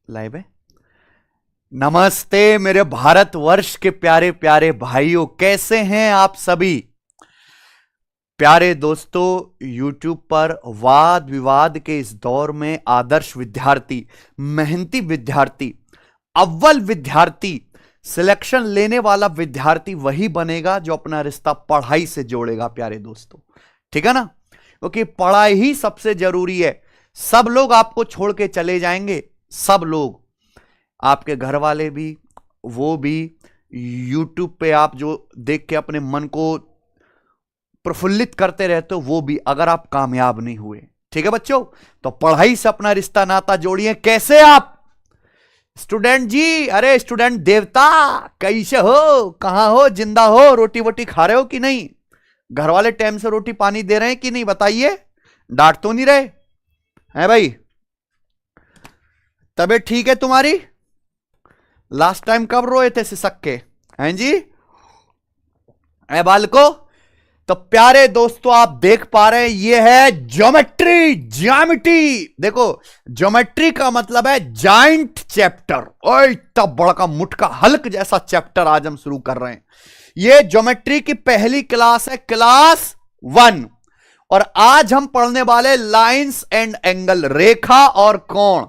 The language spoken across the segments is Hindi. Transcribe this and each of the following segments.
लाइव है। नमस्ते मेरे भारतवर्ष के प्यारे प्यारे भाइयों, कैसे हैं आप सभी? प्यारे दोस्तों, YouTube पर वाद विवाद के इस दौर में आदर्श विद्यार्थी, मेहनती विद्यार्थी, अव्वल विद्यार्थी, सिलेक्शन लेने वाला विद्यार्थी वही बनेगा जो अपना रिश्ता पढ़ाई से जोड़ेगा। प्यारे दोस्तों, ठीक है ना? क्योंकि पढ़ाई ही सबसे जरूरी है। सब लोग आपको छोड़ के चले जाएंगे, सब लोग, आपके घर वाले भी, वो भी, YouTube पे आप जो देख के अपने मन को प्रफुल्लित करते रहते हो वो भी, अगर आप कामयाब नहीं हुए। ठीक है बच्चों, तो पढ़ाई से अपना रिश्ता नाता जोड़िए। कैसे आप स्टूडेंट जी? अरे स्टूडेंट देवता, कैसे हो? कहां हो? जिंदा हो? रोटी वोटी खा रहे हो कि नहीं? घर वाले टाइम से रोटी पानी दे रहे हैं कि नहीं? बताइए, डांट तो नहीं रहे हैं भाई? तबीयत ठीक है तुम्हारी? लास्ट टाइम कब रोए थे सिसक के, हैं जी? ए बालको, तो प्यारे दोस्तों आप देख पा रहे हैं ये है ज्योमेट्री, ज्यामिति। देखो, ज्योमेट्री का मतलब है जाइंट चैप्टर। ओए इतना बड़ा का मुटका हल्क जैसा चैप्टर आज हम शुरू कर रहे हैं। ये ज्योमेट्री की पहली क्लास है, क्लास 1। और आज हम पढ़ने वाले लाइंस एंड एंगल, रेखा और कोण।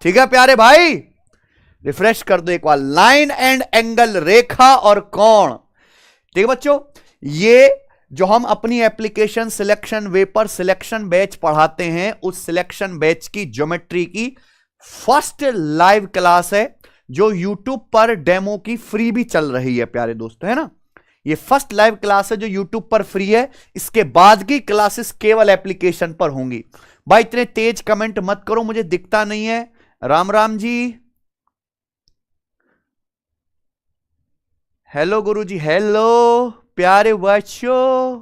ठीक है प्यारे भाई, रिफ्रेश कर दो एक बार, लाइन एंड एंगल, रेखा और कोण। ठीक है बच्चों, ये जो हम अपनी एप्लीकेशन सिलेक्शन वे पर सिलेक्शन बैच पढ़ाते हैं, उस सिलेक्शन बैच की ज्योमेट्री की फर्स्ट लाइव क्लास है, जो YouTube पर डेमो की फ्री भी चल रही है प्यारे दोस्तों, है ना? ये फर्स्ट लाइव क्लास है जो YouTube पर फ्री है। इसके बाद की क्लासेस केवल एप्लीकेशन पर होंगी। भाई इतने तेज कमेंट मत करो, मुझे दिखता नहीं है। राम राम जी, हेलो गुरुजी, हेलो प्यारे बच्चों,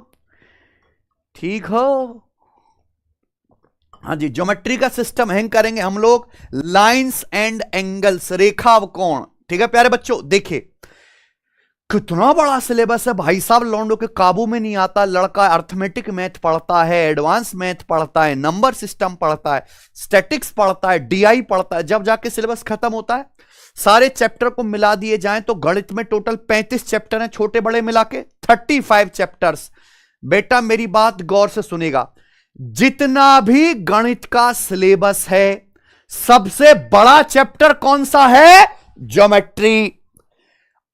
ठीक हो? हाँ जी, ज्योमेट्री का सिस्टम हैंग करेंगे हम लोग, लाइंस एंड एंगल्स, रेखा व कोण। ठीक है प्यारे बच्चों, देखिए कितना बड़ा सिलेबस है भाई साहब, लौंडों के काबू में नहीं आता। लड़का अर्थमेटिक मैथ पढ़ता है, एडवांस मैथ पढ़ता है, नंबर सिस्टम पढ़ता है, स्टैटिक्स पढ़ता है, डीआई पढ़ता है, जब जाके सिलेबस खत्म होता है। सारे चैप्टर को मिला दिए जाएं तो गणित में टोटल 35 चैप्टर हैं, छोटे बड़े मिला के 35 चैप्टर्स। बेटा मेरी बात गौर से सुनेगा, जितना भी गणित का सिलेबस है, सबसे बड़ा चैप्टर कौन सा है? ज्योमेट्री।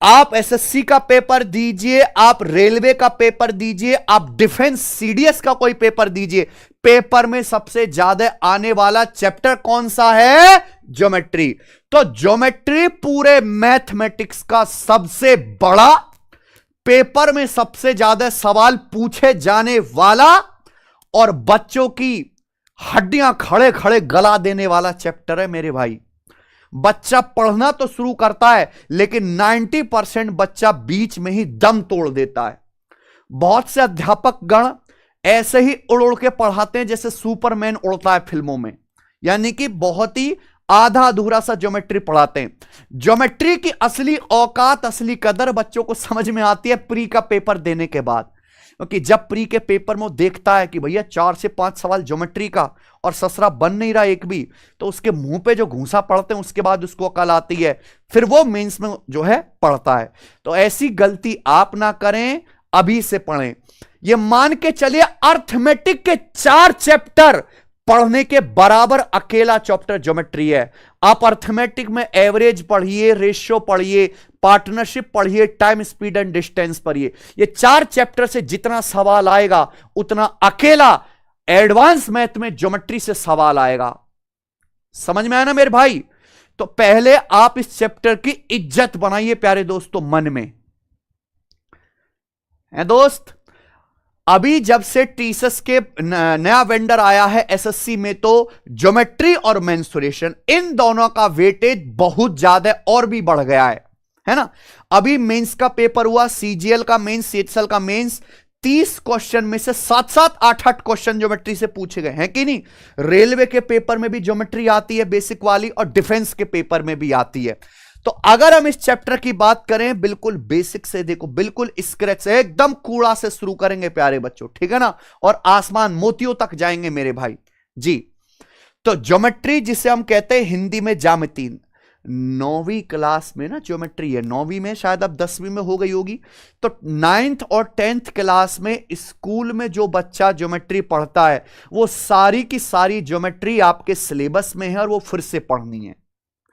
आप एसएससी का पेपर दीजिए, आप रेलवे का पेपर दीजिए, आप डिफेंस सीडीएस का कोई पेपर दीजिए, पेपर में सबसे ज्यादा आने वाला चैप्टर कौन सा है? ज्योमेट्री। तो ज्योमेट्री पूरे मैथमेटिक्स का सबसे बड़ा, पेपर में सबसे ज्यादा सवाल पूछे जाने वाला और बच्चों की हड्डियां खड़े खड़े गला देने वाला चैप्टर है मेरे भाई। बच्चा पढ़ना तो शुरू करता है, लेकिन 90% बच्चा बीच में ही दम तोड़ देता है। बहुत से अध्यापक गण ऐसे ही उड़ उड़ के पढ़ाते हैं जैसे सुपरमैन उड़ता है फिल्मों में, यानी कि बहुत ही आधा अधूरा सा ज्योमेट्री पढ़ाते हैं। ज्योमेट्री की असली औकात, असली कदर बच्चों को समझ में आती है प्री का पेपर देने के बाद। क्योंकि जब प्री के पेपर में वो देखता है कि भैया 4 से 5 सवाल ज्योमेट्री का और ससरा बन नहीं रहा एक भी, तो उसके मुंह पे जो घूंसा पड़ते हैं उसके बाद उसको अकल आती है, फिर वो मेंस में जो है पढ़ता है। तो ऐसी गलती आप ना करें, अभी से पढ़ें। ये मान के चलिए अर्थमेटिक के 4 चैप्टर पढ़ने के बराबर अकेला चैप्टर ज्योमेट्री है। आप अर्थमेटिक में एवरेज पढ़िए, रेशियो पढ़िए, पार्टनरशिप पढ़िए, टाइम स्पीड एंड डिस्टेंस पढ़िए। ये 4 चैप्टर से जितना सवाल आएगा उतना अकेला एडवांस मैथ में ज्योमेट्री से सवाल आएगा। समझ में आया ना मेरे भाई? तो पहले आप इस चैप्टर की इज्जत बनाइए प्यारे दोस्तों मन में, है दोस्त। अभी जब से टीसस के नया वेंडर आया है एसएससी में, तो ज्योमेट्री और मेंसुरेशन, इन दोनों का वेटेज बहुत ज्यादा और भी बढ़ गया है ना? अभी मेंस का पेपर हुआ, सीजीएल का मेंस, सीएचएल का मेंस, 30 क्वेश्चन में से 7-7, 8-8 क्वेश्चन ज्योमेट्री से पूछे गए हैं कि नहीं? रेलवे के पेपर में भी ज्योमेट्री आती है बेसिक वाली, और डिफेंस के पेपर में भी आती है। तो अगर हम इस चैप्टर की बात करें, बिल्कुल बेसिक से, देखो बिल्कुल स्क्रैच से, एकदम कूड़ा से शुरू करेंगे प्यारे बच्चों, ठीक है ना? और आसमान मोतियों तक जाएंगे मेरे भाई जी। तो ज्योमेट्री जिसे हम कहते हैं हिंदी में ज्यामिति, 9वीं क्लास में ना ज्योमेट्री है, 9वीं में, शायद अब 10वीं में हो गई होगी। तो 9th और 10th क्लास में स्कूल में जो बच्चा ज्योमेट्री पढ़ता है वो सारी की सारी ज्योमेट्री आपके सिलेबस में है और वो फिर से पढ़नी है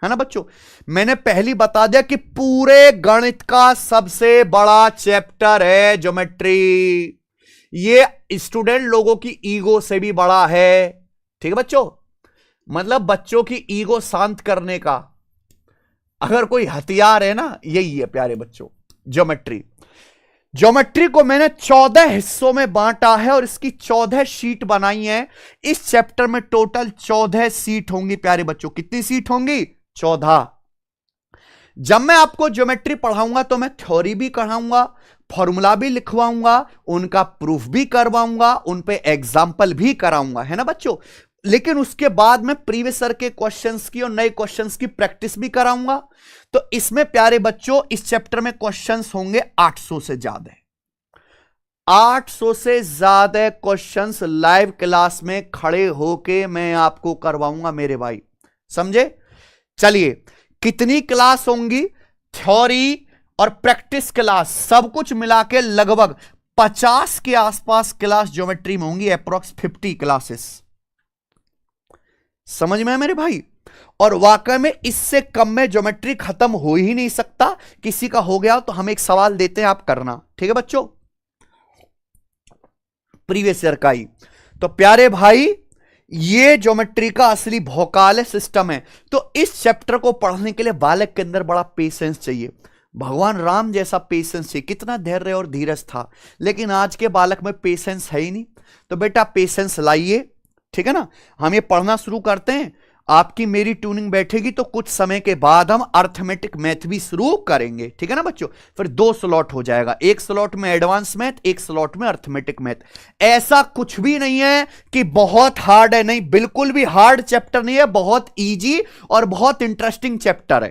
ना बच्चों। मैंने पहली बता दिया कि पूरे गणित का सबसे बड़ा चैप्टर है ज्योमेट्री। ये स्टूडेंट लोगों की ईगो से भी बड़ा है, ठीक है बच्चों। मतलब बच्चों की ईगो शांत करने का अगर कोई हथियार है ना, यही है प्यारे बच्चों, ज्योमेट्री। ज्योमेट्री को मैंने 14 हिस्सों में बांटा है और इसकी 14 शीट बनाई है। इस चैप्टर में टोटल 14 सीट होंगी प्यारे बच्चों। कितनी सीट होंगी? 14। जब मैं आपको ज्योमेट्री पढ़ाऊंगा तो मैं थ्योरी भी कराऊंगा, फॉर्मूला भी लिखवाऊंगा, उनका प्रूफ भी करवाऊंगा, उन पे एग्जाम्पल भी कराऊंगा, है ना बच्चों। लेकिन उसके बाद मैं प्रीवियस ईयर के क्वेश्चंस की और नए क्वेश्चंस की प्रैक्टिस भी कराऊंगा। तो इसमें प्यारे बच्चों इस चैप्टर में क्वेश्चंस होंगे 800 से ज्यादा। 800 से ज्यादा क्वेश्चंस लाइव क्लास में खड़े होके मैं आपको करवाऊंगा मेरे भाई, समझे। चलिए, कितनी क्लास होंगी? थ्योरी और प्रैक्टिस क्लास सब कुछ मिला के लगभग 50 के आसपास क्लास ज्योमेट्री में होंगी, अप्रोक्स 50 क्लासेस। समझ में है मेरे भाई। और वाकई में इससे कम में ज्योमेट्री खत्म हो ही नहीं सकता। किसी का हो गया तो हम एक सवाल देते हैं, आप करना, ठीक है बच्चों, प्रीवियस ईयर का ही। तो प्यारे भाई ये ज्योमेट्री का असली भौकाल सिस्टम है। तो इस चैप्टर को पढ़ने के लिए बालक के अंदर बड़ा पेशेंस चाहिए। भगवान राम जैसा पेशेंस चाहिए, कितना धैर्य और धीरज था। लेकिन आज के बालक में पेशेंस है ही नहीं। तो बेटा पेशेंस लाइए, ठीक है ना। हम ये पढ़ना शुरू करते हैं, आपकी मेरी ट्यूनिंग बैठेगी तो कुछ समय के बाद हम अर्थमेटिक मैथ भी शुरू करेंगे, ठीक है ना बच्चों। फिर 2 स्लॉट हो जाएगा, एक स्लॉट में एडवांस मैथ, एक स्लॉट में अर्थमेटिक मैथ। ऐसा कुछ भी नहीं है कि बहुत हार्ड है, नहीं, बिल्कुल भी हार्ड चैप्टर नहीं है, बहुत इजी और बहुत इंटरेस्टिंग चैप्टर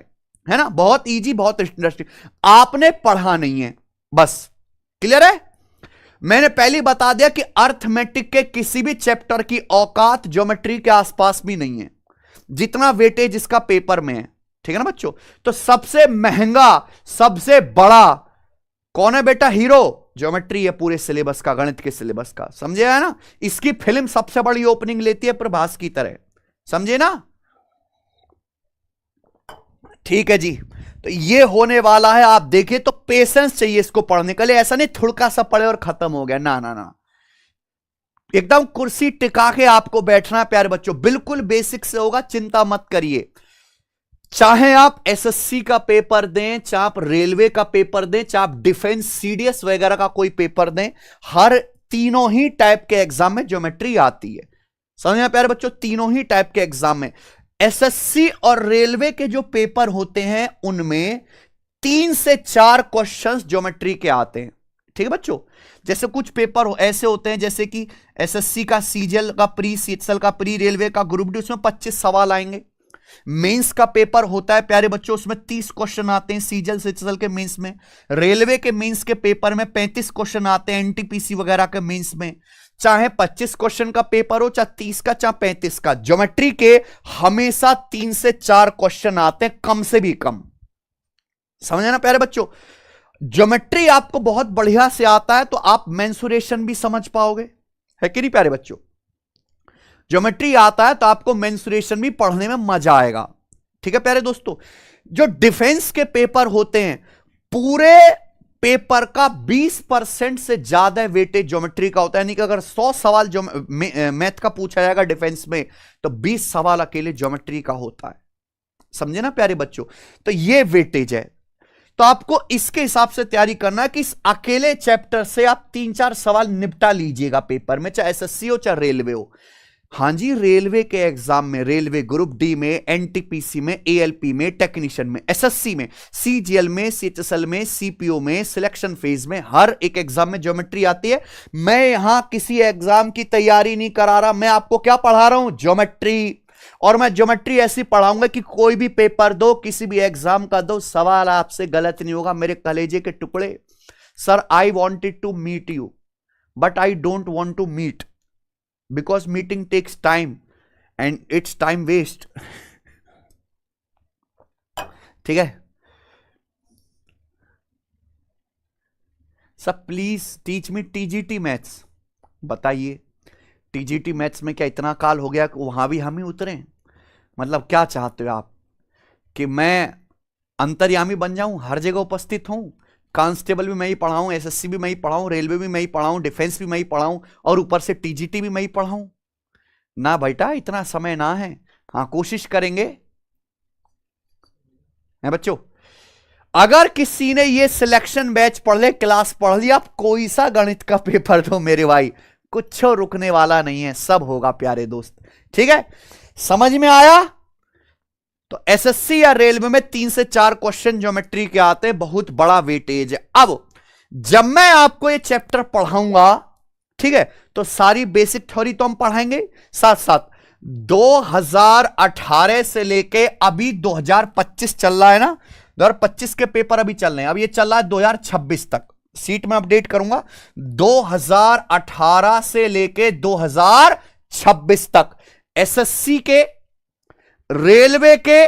है ना। बहुत इजी, बहुत इंटरेस्टिंग, आपने पढ़ा नहीं है बस। क्लियर है। मैंने पहले बता दिया कि अर्थमेटिक के किसी भी चैप्टर की औकात ज्योमेट्री के आसपास भी नहीं है, जितना वेटेज इसका पेपर में है, ठीक है ना बच्चों। तो सबसे महंगा, सबसे बड़ा कौन है बेटा? हीरो ज्योमेट्री है पूरे सिलेबस का, गणित के सिलेबस का, समझे है ना। इसकी फिल्म सबसे बड़ी ओपनिंग लेती है प्रभास की तरह, समझे ना। ठीक है जी। तो ये होने वाला है, आप देखिए। तो पेशेंस चाहिए इसको पढ़ने के लिए, ऐसा नहीं थुड़का सा पढ़े और खत्म हो गया, ना ना ना। एकदम कुर्सी टिका के आपको बैठना है प्यारे बच्चों, बिल्कुल बेसिक से होगा, चिंता मत करिए। चाहे आप एसएससी का पेपर दें, चाहे आप रेलवे का पेपर दें, चाहे आप डिफेंस सीडीएस वगैरह का कोई पेपर दें, हर तीनों ही टाइप के एग्जाम में ज्योमेट्री आती है। समझ में प्यारे बच्चों, तीनों ही टाइप के एग्जाम में। एसएससी और रेलवे के जो पेपर होते हैं उनमें 3 से 4 क्वेश्चंस ज्योमेट्री के आते हैं, ठीक है बच्चों। जैसे कुछ पेपर ऐसे होते हैं, जैसे कि एसएससी का सीजीएल का प्री, सीएचएल का प्री, रेलवे का ग्रुप डी, उसमें 25 सवाल आएंगे। मेंस का पेपर होता है प्यारे बच्चों, उसमें 30 क्वेश्चन आते हैं सीजीएल सीएचएल के मेंस में। रेलवे के मेंस के पेपर में 35 क्वेश्चन आते हैं, एनटीपीसी वगैरह के मेंस में। चाहे 25 क्वेश्चन का पेपर हो, चाहे 30 का, चाहे 35 का, ज्योमेट्री के हमेशा 3 से 4 क्वेश्चन आते हैं, कम से भी कम। समझे ना प्यारे बच्चों। ज्योमेट्री आपको बहुत बढ़िया से आता है तो आप मेंसुरेशन भी समझ पाओगे, है कि नहीं प्यारे बच्चों। ज्योमेट्री आता है तो आपको मेंसुरेशन भी पढ़ने में मजा आएगा, ठीक है प्यारे दोस्तों। जो डिफेंस के पेपर होते हैं, पूरे पेपर का 20% से ज्यादा वेटेज ज्योमेट्री का होता है। यानी कि अगर 100 सवाल जो मैथ का पूछा जाएगा डिफेंस में, तो 20 सवाल अकेले ज्योमेट्री का होता है, समझे ना प्यारे बच्चों। तो ये वेटेज है। तो आपको इसके हिसाब से तैयारी करना है कि इस अकेले चैप्टर से आप 3-4 सवाल निपटा लीजिएगा पेपर में, चाहे एसएससी हो चाहे रेलवे हो। हां जी, रेलवे के एग्जाम में, रेलवे ग्रुप डी में, एनटीपीसी में, एएलपी में, टेक्नीशियन में, एसएससी में, सीजीएल में, सीएचएसएल में, सीपीओ में, सिलेक्शन फेज में, हर एक एग्जाम में ज्योमेट्री आती है। मैं यहां किसी एग्जाम की तैयारी नहीं करा रहा, मैं आपको क्या पढ़ा रहा हूं? ज्योमेट्री। और मैं ज्योमेट्री ऐसी पढ़ाऊंगा कि कोई भी पेपर दो, किसी भी एग्जाम का दो, सवाल आपसे गलत नहीं होगा मेरे कलेजे के टुकड़े। Sir, I wanted to meet you but I don't want to meet, because meeting takes time and it's time waste. ठीक है, सब please teach me TGT maths. बताइए टीजीटी मैथ्स में क्या इतना काल हो गया कि वहां भी हम ही उतरे? मतलब क्या चाहते हो आप कि मैं अंतर्यामी बन जाऊं, हर जगह उपस्थित हूं? कांस्टेबल भी मैं ही पढ़ाऊं, एसएससी भी मैं ही पढ़ाऊं, रेलवे भी मैं ही पढ़ाऊं, डिफेंस भी मैं ही पढ़ाऊं, और ऊपर से टीजीटी भी मैं ही पढ़ाऊं? ना बेटा, इतना समय ना है। हाँ, कोशिश करेंगे है बच्चों। अगर किसी ने ये सिलेक्शन बैच पढ़ ले, क्लास पढ़ लिया, आप कोई सा गणित का पेपर दो मेरे भाई, कुछ रुकने वाला नहीं है, सब होगा प्यारे दोस्त। ठीक है, समझ में आया? तो एसएससी या रेलवे में 3 से 4 क्वेश्चन ज्योमेट्री के आते हैं, बहुत बड़ा वेटेज है। अब जब मैं आपको ये चैप्टर पढ़ाऊंगा, ठीक है, तो सारी बेसिक थ्योरी तो हम पढ़ाएंगे, साथ साथ 2018 से लेके अभी 2025 चल रहा है ना, 2025 के पेपर अभी चल रहे हैं, अब ये चल रहा है 2026 तक, सीट में अपडेट करूंगा। 2018 से लेके 2026 तक एसएससी के, रेलवे के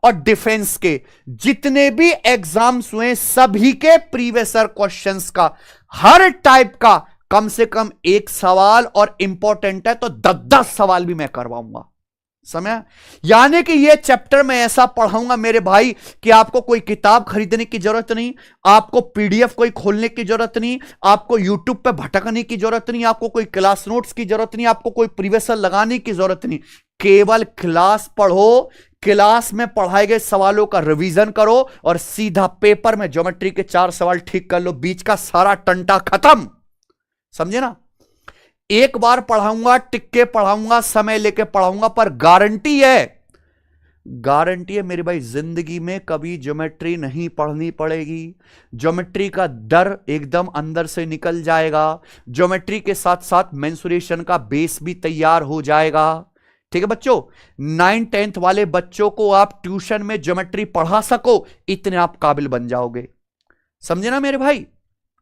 और डिफेंस के जितने भी एग्जाम्स हुए, सभी के प्रीवियस ईयर क्वेश्चंस का, हर टाइप का कम से कम एक सवाल, और इंपॉर्टेंट है तो 10-10 सवाल भी मैं करवाऊंगा। समझ? यानी कि ये चैप्टर मैं ऐसा पढ़ाऊंगा मेरे भाई कि आपको कोई किताब खरीदने की जरूरत नहीं, आपको पीडीएफ कोई खोलने की जरूरत नहीं, आपको यूट्यूब पे भटकने की जरूरत नहीं, आपको कोई क्लास नोट्स की जरूरत नहीं, आपको कोई प्रीवियस ईयर लगाने की जरूरत नहीं। केवल क्लास पढ़ो, क्लास में पढ़ाए गए सवालों का रिवीजन करो, और सीधा पेपर में ज्योमेट्री के 4 सवाल ठीक कर लो, बीच का सारा टंटा खत्म। समझे ना? एक बार पढ़ाऊंगा, टिक के पढ़ाऊंगा, समय लेके पढ़ाऊंगा, पर गारंटी है, गारंटी है मेरे भाई, जिंदगी में कभी ज्योमेट्री नहीं पढ़नी पड़ेगी। ज्योमेट्री का डर एकदम अंदर से निकल जाएगा, ज्योमेट्री के साथ साथ मेंसुरेशन का बेस भी तैयार हो जाएगा। ठीक है बच्चों, 9th-10th वाले बच्चों को आप ट्यूशन में ज्योमेट्री पढ़ा सको, इतने आप काबिल बन जाओगे। समझे ना मेरे भाई?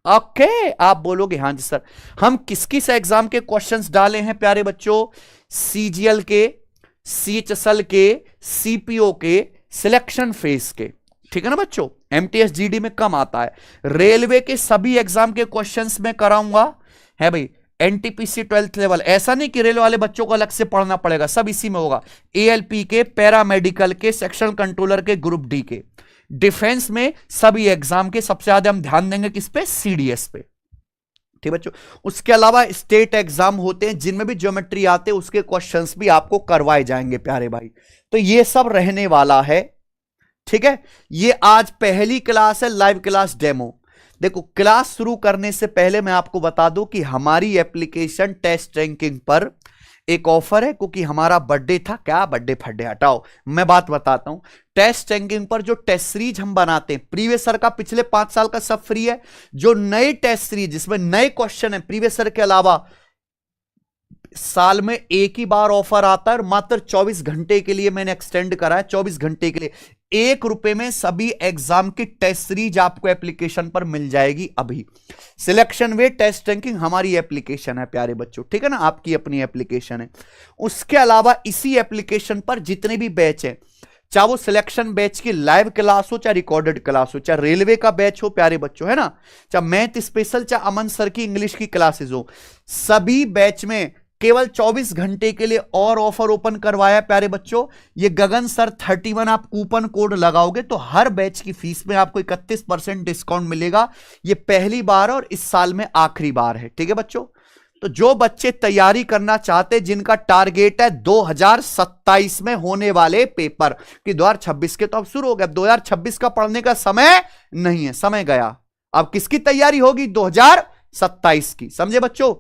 ओके, आप बोलोगे हाँ जी सर। हम किस किस एग्जाम के क्वेश्चंस डाले हैं प्यारे बच्चों? सीजीएल के, सीएचएसएल के, सीपीओ के, सिलेक्शन फेज के। ठीक है ना बच्चों? एमटीएस जीडी में कम आता है। रेलवे के सभी एग्जाम के क्वेश्चंस में कराऊंगा, है भाई। एनटीपीसी 12th लेवल, ऐसा नहीं कि रेलवे वाले बच्चों को अलग से पढ़ना पड़ेगा, सब इसी में होगा। एएलपी के, पैरामेडिकल के, सेक्शन कंट्रोलर के, ग्रुप डी के। डिफेंस में सभी एग्जाम के सबसे ज्यादा हम ध्यान देंगे किस पे? सीडीएस पे। ठीक बच्चों, उसके अलावा स्टेट एग्जाम होते हैं जिनमें भी ज्योमेट्री आते हैं, उसके क्वेश्चंस भी आपको करवाए जाएंगे प्यारे भाई। तो ये सब रहने वाला है। ठीक है, ये आज पहली क्लास है, लाइव क्लास डेमो। देखो, क्लास शुरू करने से पहले मैं आपको बता दूं कि हमारी एप्लीकेशन टेस्ट रैंकिंग पर एक ऑफर है, क्योंकि हमारा बर्थडे था। क्या बर्थडे फड्डे, हटाओ, मैं बात बताता हूं। टेस्ट रैंकिंग पर जो टेस्ट सीरीज हम बनाते हैं, प्रीवियस ईयर का पिछले 5 साल का सब फ्री है। जो नए टेस्ट सीरीज जिसमें नए क्वेश्चन है, प्रीवियस ईयर के अलावा साल में एक ही बार ऑफर आता है, और मात्र 24 घंटे के लिए मैंने एक्सटेंड करा है। 24 घंटे के लिए ₹1 में सभी एग्जाम की टेस्ट सीरीज आपको एप्लीकेशन पर मिल जाएगी। अभी सिलेक्शन वे टेस्ट रैंकिंग हमारी एप्लीकेशन है प्यारे बच्चों, ठीक है ना, आपकी अपनी एप्लीकेशन है। उसके अलावा इसी एप्लीकेशन पर जितने भी बैच है, चाहे वो सिलेक्शन बैच की लाइव क्लास हो, चाहे रिकॉर्डेड क्लास हो, चाहे रेलवे का बैच हो प्यारे बच्चों, है ना, चाहे मैथ स्पेशल, चाहे अमन सर की इंग्लिश की क्लासेस हो, सभी बैच में केवल 24 घंटे के लिए और ऑफर ओपन करवाया प्यारे बच्चों। ये गगन सर 31 आप कूपन कोड लगाओगे तो हर बैच की फीस में आपको 31% डिस्काउंट मिलेगा। ये पहली बार और इस साल में आखिरी बार है। ठीक है बच्चों, तो जो बच्चे तैयारी करना चाहते, जिनका टारगेट है 2027 में होने वाले पेपर, कि 2026 के तो अब शुरू हो गया, 2026 का पढ़ने का समय नहीं है, समय गया। अब किसकी तैयारी होगी? 2027 की। समझे बच्चों?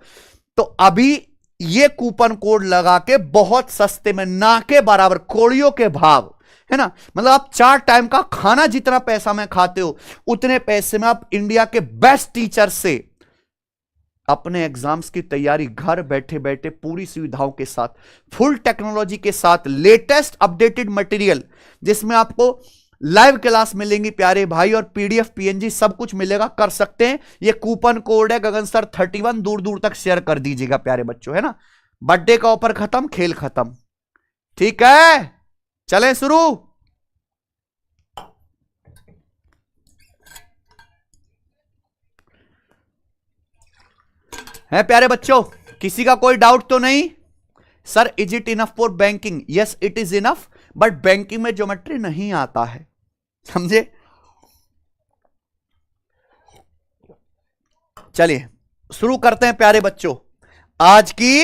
तो अभी ये कूपन कोड लगा के बहुत सस्ते में, ना के बराबर, कोड़ियों के भाव, है ना, मतलब आप 4 टाइम का खाना जितना पैसा में खाते हो, उतने पैसे में आप इंडिया के बेस्ट टीचर से अपने एग्जाम्स की तैयारी घर बैठे बैठे पूरी सुविधाओं के साथ, फुल टेक्नोलॉजी के साथ, लेटेस्ट अपडेटेड मटेरियल, जिसमें आपको लाइव क्लास मिलेंगी प्यारे भाई, और पीडीएफ पीएनजी सब कुछ मिलेगा, कर सकते हैं। ये कूपन कोड है गगन सर 31, दूर दूर तक शेयर कर दीजिएगा प्यारे बच्चों, है ना। बर्थडे का ऑफर खत्म, खेल खत्म। ठीक है, चलें शुरू। है प्यारे बच्चों, किसी का कोई डाउट तो नहीं? Sir is it enough for banking? Yes it is enough, but banking में ज्योमेट्री नहीं आता है, समझे? चलिए शुरू करते हैं प्यारे बच्चों आज की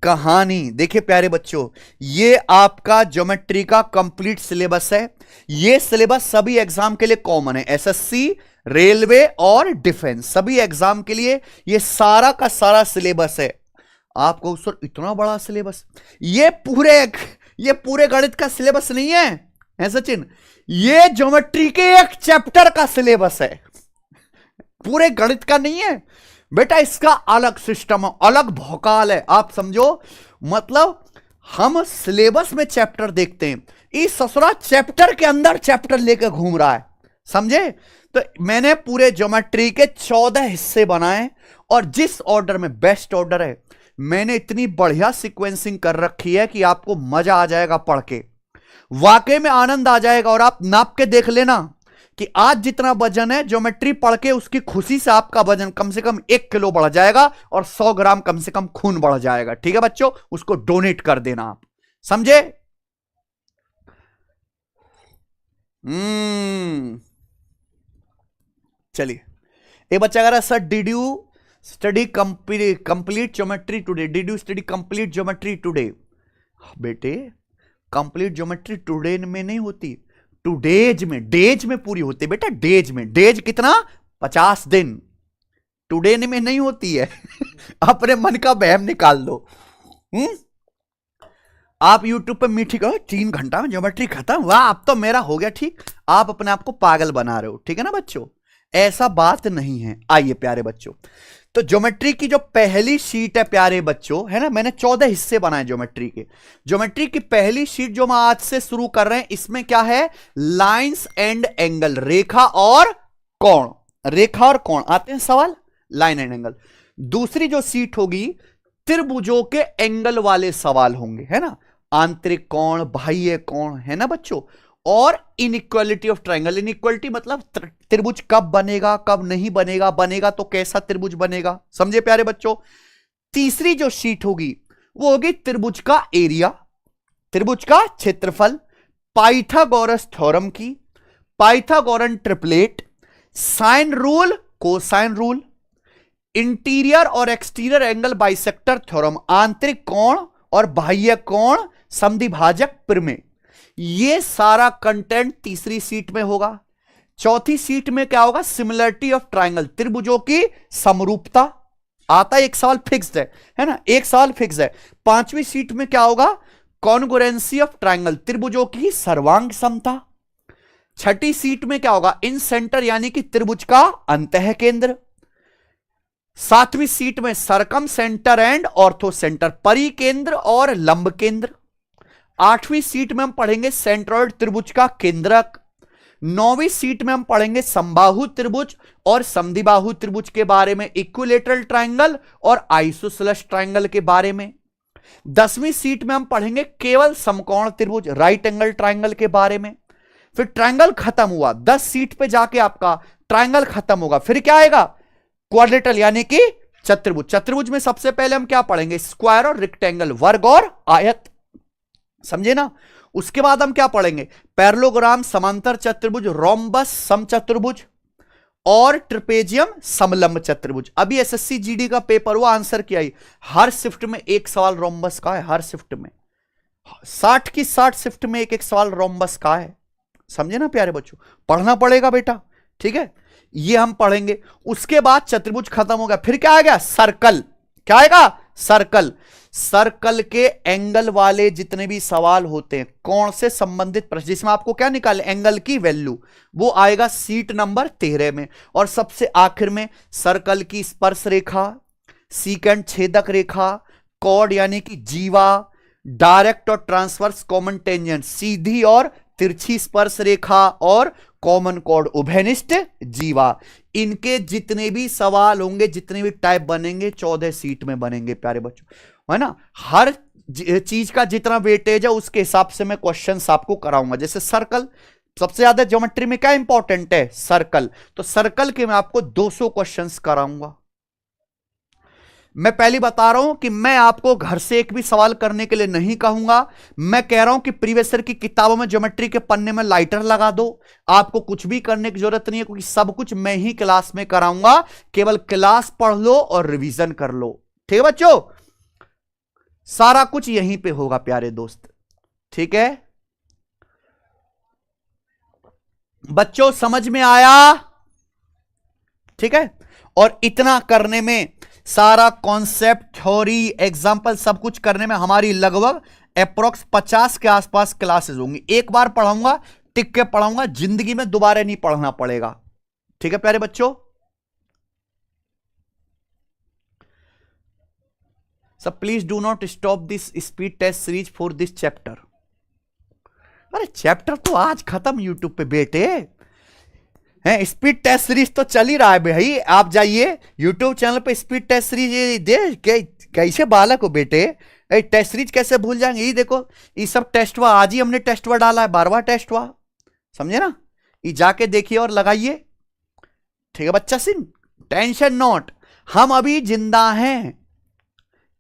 कहानी। देखिए प्यारे बच्चों, ये आपका ज्योमेट्री का कंप्लीट सिलेबस है। ये सिलेबस सभी एग्जाम के लिए कॉमन है, एसएससी, रेलवे और डिफेंस, सभी एग्जाम के लिए ये सारा का सारा सिलेबस है। आपको सर इतना बड़ा सिलेबस? ये पूरे गणित का सिलेबस नहीं है सचिन, ये ज्योमेट्री के एक चैप्टर का सिलेबस है, पूरे गणित का नहीं है बेटा। इसका अलग सिस्टम है, अलग भौकाल है, आप समझो। मतलब हम सिलेबस में चैप्टर देखते हैं, इस ससुरा चैप्टर के अंदर चैप्टर लेकर घूम रहा है, समझे? तो मैंने पूरे ज्योमेट्री के 14 हिस्से बनाए और जिस ऑर्डर में बेस्ट ऑर्डर है, मैंने इतनी बढ़िया सीक्वेंसिंग कर रखी है कि आपको मजा आ जाएगा पढ़ के, वाकई में आनंद आ जाएगा। और आप नाप के देख लेना कि आज जितना वजन है, ज्योमेट्री पढ़ के उसकी खुशी से आपका वजन कम से कम 1 किलो बढ़ जाएगा और 100 ग्राम कम से कम खून बढ़ जाएगा। ठीक है बच्चों, उसको डोनेट कर देना आप, समझे? चलिए, एक बच्चा कह रहा है sir did you study complete geometry today? Did you study complete geometry today? बेटे कंप्लीट ज्योमेट्री टुडे में नहीं होती, टुडेज में, डेज में पूरी होती है बेटा, डेज में। डेज कितना? 50 दिन। टुडे में नहीं होती है। अपने मन का बहम निकाल दो। आप YouTube पे मीठी कहो 3 घंटा में ज्योमेट्री खत्म, वाह अब तो मेरा हो गया ठीक। आप अपने आप को पागल बना रहे हो, ठीक है ना बच्चों? ऐसा बात नहीं है। आइए प्यारे बच्चों, तो ज्योमेट्री की जो पहली शीट है प्यारे बच्चों, है ना, मैंने 14 हिस्से बनाए ज्योमेट्री के। ज्योमेट्री की पहली शीट जो हम आज से शुरू कर रहे हैं, इसमें क्या है? लाइंस एंड एंगल, रेखा और कोण। रेखा और कोण आते हैं सवाल, लाइन एंड एंगल। दूसरी जो शीट होगी, त्रिभुजों के एंगल वाले सवाल होंगे, है ना, आंतरिक कोण, बाह्य कोण, है ना बच्चों। और इनइक्वालिटी ऑफ ट्रायंगल। इनइक्वालिटी मतलब त्रिभुज कब बनेगा, कब नहीं बनेगा, बनेगा तो कैसा त्रिभुज बनेगा, समझे प्यारे बच्चों? तीसरी जो शीट होगी वो होगी त्रिभुज का एरिया, त्रिभुज का क्षेत्रफल, पाइथागोरस थ्योरम की, Pythagorean triplet, sine rule, cosine rule, interior और एक्सटीरियर एंगल बाइसेक्टर थ्योरम, आंतरिक कोण और बाह्य कोण समद्विभाजक प्रमेय। ये सारा कंटेंट तीसरी सीट में होगा। चौथी सीट में क्या होगा? सिमिलरिटी ऑफ ट्रायंगल, त्रिभुजों की समरूपता। आता है एक सवाल फिक्स्ड है ना, एक सवाल फिक्स है। पांचवी सीट में क्या होगा? कॉन्ग्रुएंसी ऑफ ट्रायंगल, त्रिभुजों की सर्वांग समता। छठी सीट में क्या होगा? इन सेंटर यानी कि त्रिभुज का अंतः केंद्र। सातवीं सीट में सरकम सेंटर एंड ऑर्थो सेंटर, परिकेंद्र और लंब केंद्र। आठवीं सीट में हम पढ़ेंगे सेंट्रॉइड त्रिभुज का केंद्रक। नौवीं सीट में हम पढ़ेंगे समबाहु त्रिभुज और समद्विबाहु त्रिभुज के बारे में, इक्विलेटरल ट्रायंगल और आइसोसेलेस ट्रायंगल के बारे में। 10वीं सीट में हम पढ़ेंगे केवल समकोण त्रिभुज, राइट एंगल ट्रायंगल के बारे में। फिर ट्रायंगल खत्म हुआ, 10 सीट पे जाके आपका ट्रायंगल खत्म होगा। फिर क्या आएगा? क्वाड्रेटल यानी कि चतुर्भुज। चतुर्भुज में सबसे पहले हम क्या पढ़ेंगे? स्क्वायर और रेक्टेंगल, वर्ग और आयत, समझे ना। उसके बाद हम क्या पढ़ेंगे? पैरेललोग्राम, समांतर चतुर्भुज, रोम्बस, समचतुर्भुज और ट्रिपेजियम, समलंब चतुर्भुज। अभी एसएससी जीडी का पेपर हुआ, आंसर किया ही, हर शिफ्ट में एक सवाल रोम्बस का है, हर शिफ्ट में 60 की 60 शिफ्ट में एक एक सवाल रोम्बस का है, समझे ना प्यारे बच्चों। पढ़ना पड़ेगा बेटा, ठीक है, ये हम पढ़ेंगे। उसके बाद चतुर्भुज खत्म हो गया, फिर क्या आ गया? सर्कल। क्या आएगा? सर्कल। सर्कल के एंगल वाले जितने भी सवाल होते हैं, कोण से संबंधित प्रश्न, जिसमें आपको क्या निकाले? एंगल की वैल्यू, वो आएगा सीट नंबर 13 में। और सबसे आखिर में सर्कल की स्पर्श रेखा, सीकेंड छेदक रेखा, कॉर्ड यानी कि जीवा, डायरेक्ट और ट्रांसवर्स कॉमन टेंजेंट, सीधी और तिरछी स्पर्श रेखा, और कॉमन कॉर्ड, उभयनिष्ठ जीवा। इनके जितने भी सवाल होंगे, जितने भी टाइप बनेंगे, 14 सीट में बनेंगे प्यारे बच्चों, है ना। हर चीज का जितना वेटेज है उसके हिसाब से मैं क्वेश्चंस आपको कराऊंगा। जैसे सर्कल, सबसे ज्यादा ज्योमेट्री में क्या इंपॉर्टेंट है, सर्कल, तो सर्कल के मैं आपको 200 क्वेश्चंस कराऊंगा। मैं पहले बता रहा हूं कि मैं आपको घर से एक भी सवाल करने के लिए नहीं कहूंगा। मैं कह रहा हूं कि प्रीवियस ईयर की किताबों में ज्योमेट्री के पन्ने में लाइटर लगा दो, आपको कुछ भी करने की जरूरत नहीं है, क्योंकि सब कुछ मैं ही क्लास में कराऊंगा। केवल क्लास पढ़ लो और रिवीजन कर लो, ठीक है बच्चों, सारा कुछ यहीं पे होगा प्यारे दोस्त, ठीक है बच्चों, समझ में आया, ठीक है। और इतना करने में, सारा कॉन्सेप्ट, थ्योरी, एग्जाम्पल सब कुछ करने में हमारी लगभग अप्रोक्स 50 के आसपास क्लासेस होंगी। एक बार पढ़ाऊंगा, टिक के पढ़ाऊंगा, जिंदगी में दोबारा नहीं पढ़ना पड़ेगा, ठीक है प्यारे बच्चों। So please do not stop this speed test series for this chapter. अरे चैप्टर तो आज खत्म यूट्यूब पे बेटे हैं, स्पीड टेस्ट सीरीज तो चल ही रहा है भाई। आप जाइए यूट्यूब चैनल पे, स्पीड टेस्ट सीरीज दे, कैसे बालक हो बेटे, टेस्ट सीरीज कैसे भूल जाएंगे। ये देखो, ये सब टेस्ट हुआ, आज ही हमने टेस्ट हुआ डाला है, 12वां टेस्ट हुआ, समझे ना, ये जाके देखिए और लगाइए, ठीक है बच्चा सिंह, टेंशन नॉट, हम अभी जिंदा हैं,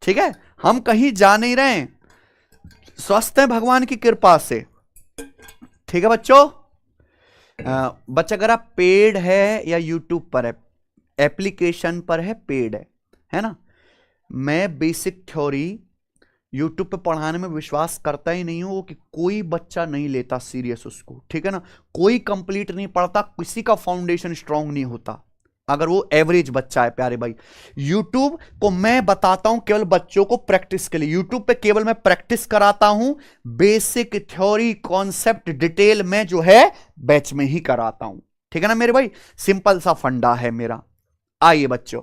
ठीक है, हम कहीं जा नहीं रहे, स्वस्थ हैं भगवान की कृपा से, ठीक है बच्चों। बच्चा अगर आप पेड है या यूट्यूब पर है, एप्लीकेशन पर है, पेड है ना, मैं बेसिक थ्योरी यूट्यूब पे पढ़ाने में विश्वास करता ही नहीं हूं कि कोई बच्चा नहीं लेता सीरियस उसको, ठीक है ना, कोई कंप्लीट नहीं पढ़ता, किसी का फाउंडेशन स्ट्रांग नहीं होता अगर वो एवरेज बच्चा है प्यारे भाई। यूट्यूब को मैं बताता हूं केवल बच्चों को प्रैक्टिस के लिए, यूट्यूब पे केवल मैं प्रैक्टिस कराता हूं, बेसिक थ्योरी कॉन्सेप्ट डिटेल में जो है बैच में ही कराता हूं, ठीक है ना मेरे भाई, सिंपल सा फंडा है मेरा। आइए बच्चों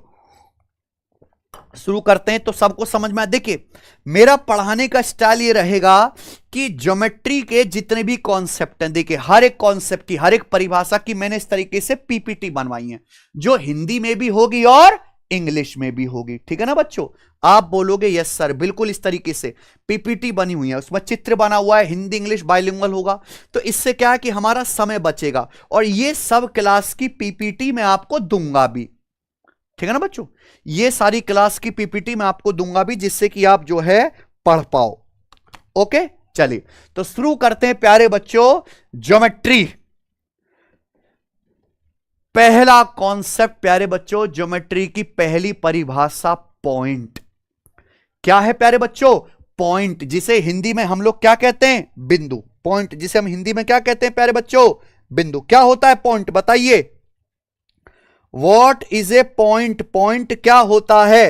शुरू करते हैं, तो सबको समझ में आए। देखिए मेरा पढ़ाने का स्टाइल ये रहेगा कि ज्योमेट्री के जितने भी कॉन्सेप्ट हैं, देखिए हर एक कॉन्सेप्ट की, हर एक परिभाषा की मैंने इस तरीके से पीपीटी बनवाई है, जो हिंदी में भी होगी और इंग्लिश में भी होगी, ठीक है ना बच्चों। आप बोलोगे यस सर, बिल्कुल इस तरीके से पीपीटी बनी हुई है, उसमें चित्र बना हुआ है, हिंदी इंग्लिश बाइलिंगुअल होगा, तो इससे क्या है कि हमारा समय बचेगा, और ये सब क्लास की पीपीटी मैं आपको दूंगा भी, ठीक है ना बच्चों, ये सारी क्लास की पीपीटी मैं आपको दूंगा भी, जिससे कि आप जो है पढ़ पाओ। ओके चलिए तो शुरू करते हैं प्यारे बच्चों, ज्योमेट्री। पहला कॉन्सेप्ट प्यारे बच्चों, ज्योमेट्री की पहली परिभाषा पॉइंट। क्या है प्यारे बच्चों, पॉइंट, जिसे हिंदी में हम लोग क्या कहते हैं, बिंदु। पॉइंट जिसे हम हिंदी में क्या कहते हैं प्यारे बच्चों, बिंदु। क्या होता है पॉइंट, बताइए, What is a point? Point क्या होता है,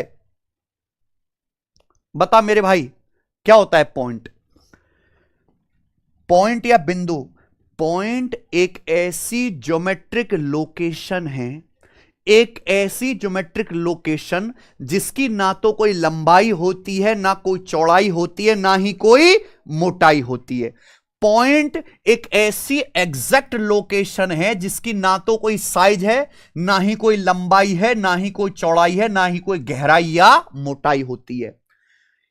बता मेरे भाई, क्या होता है पॉइंट, पॉइंट या बिंदु। पॉइंट एक ऐसी ज्योमेट्रिक लोकेशन है, एक ऐसी ज्योमेट्रिक लोकेशन जिसकी ना तो कोई लंबाई होती है, ना कोई चौड़ाई होती है, ना ही कोई मोटाई होती है। पॉइंट एक ऐसी एग्जैक्ट लोकेशन है जिसकी ना तो कोई साइज है, ना ही कोई लंबाई है, ना ही कोई चौड़ाई है, ना ही कोई गहराई या मोटाई होती है।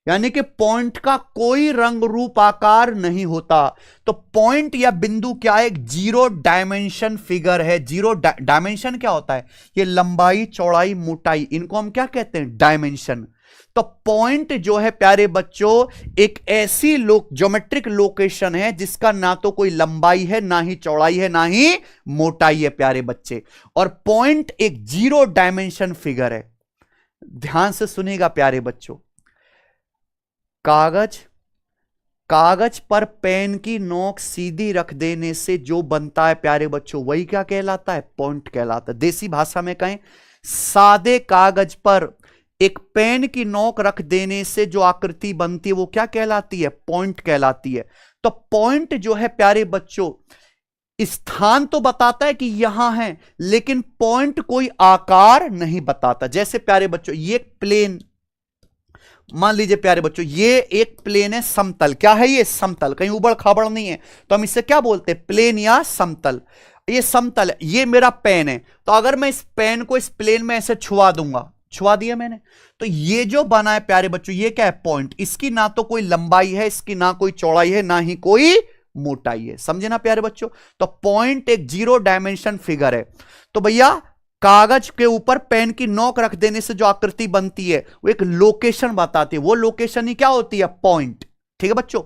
यानी कि पॉइंट का कोई रंग रूप आकार नहीं होता। तो पॉइंट या बिंदु क्या है, एक जीरो डायमेंशन फिगर है। जीरो डायमेंशन क्या होता है, ये लंबाई चौड़ाई मोटाई, इनको हम क्या कहते हैं, डायमेंशन। तो पॉइंट जो है प्यारे बच्चों एक ऐसी ज्योमेट्रिक लोकेशन है जिसका ना तो कोई लंबाई है, ना ही चौड़ाई है, ना ही मोटाई है प्यारे बच्चे। और पॉइंट एक जीरो डायमेंशन फिगर है। ध्यान से सुनिएगा प्यारे बच्चों, कागज पर पेन की नोक सीधी रख देने से जो बनता है प्यारे बच्चों, वही क्या कहलाता है, पॉइंट कहलाता है। देसी भाषा में कहें, सादे कागज पर एक पेन की नोक रख देने से जो आकृति बनती है वो क्या कहलाती है, पॉइंट कहलाती है। तो पॉइंट जो है प्यारे बच्चों स्थान तो बताता है कि यहां है, लेकिन पॉइंट कोई आकार नहीं बताता। जैसे प्यारे बच्चों ये प्लेन, मान लीजिए प्यारे बच्चों ये एक प्लेन है, समतल। क्या है ये, समतल, कहीं उबड़ खाबड़ नहीं है, तो हम इससे क्या बोलते हैं, प्लेन या समतल। ये समतल है, ये मेरा पेन है, तो अगर मैं इस पेन को इस प्लेन में ऐसे छुआ दूंगा, छुआ दिया मैंने। तो ये जो बना है प्यारे बच्चों, ये क्या है? पॉइंट। इसकी ना तो कोई लंबाई है, इसकी ना कोई चौड़ाई है, ना ही कोई मोटाई है। समझे ना प्यारे बच्चों? तो पॉइंट एक 0 डायमेंशन फिगर है। तो भैया कागज के ऊपर पेन की नोक रख देने से जो आकृति बनती है वो एक लोकेशन बताती है। वो लोकेशन ही क्या होती है? पॉइंट। ठीक है बच्चों,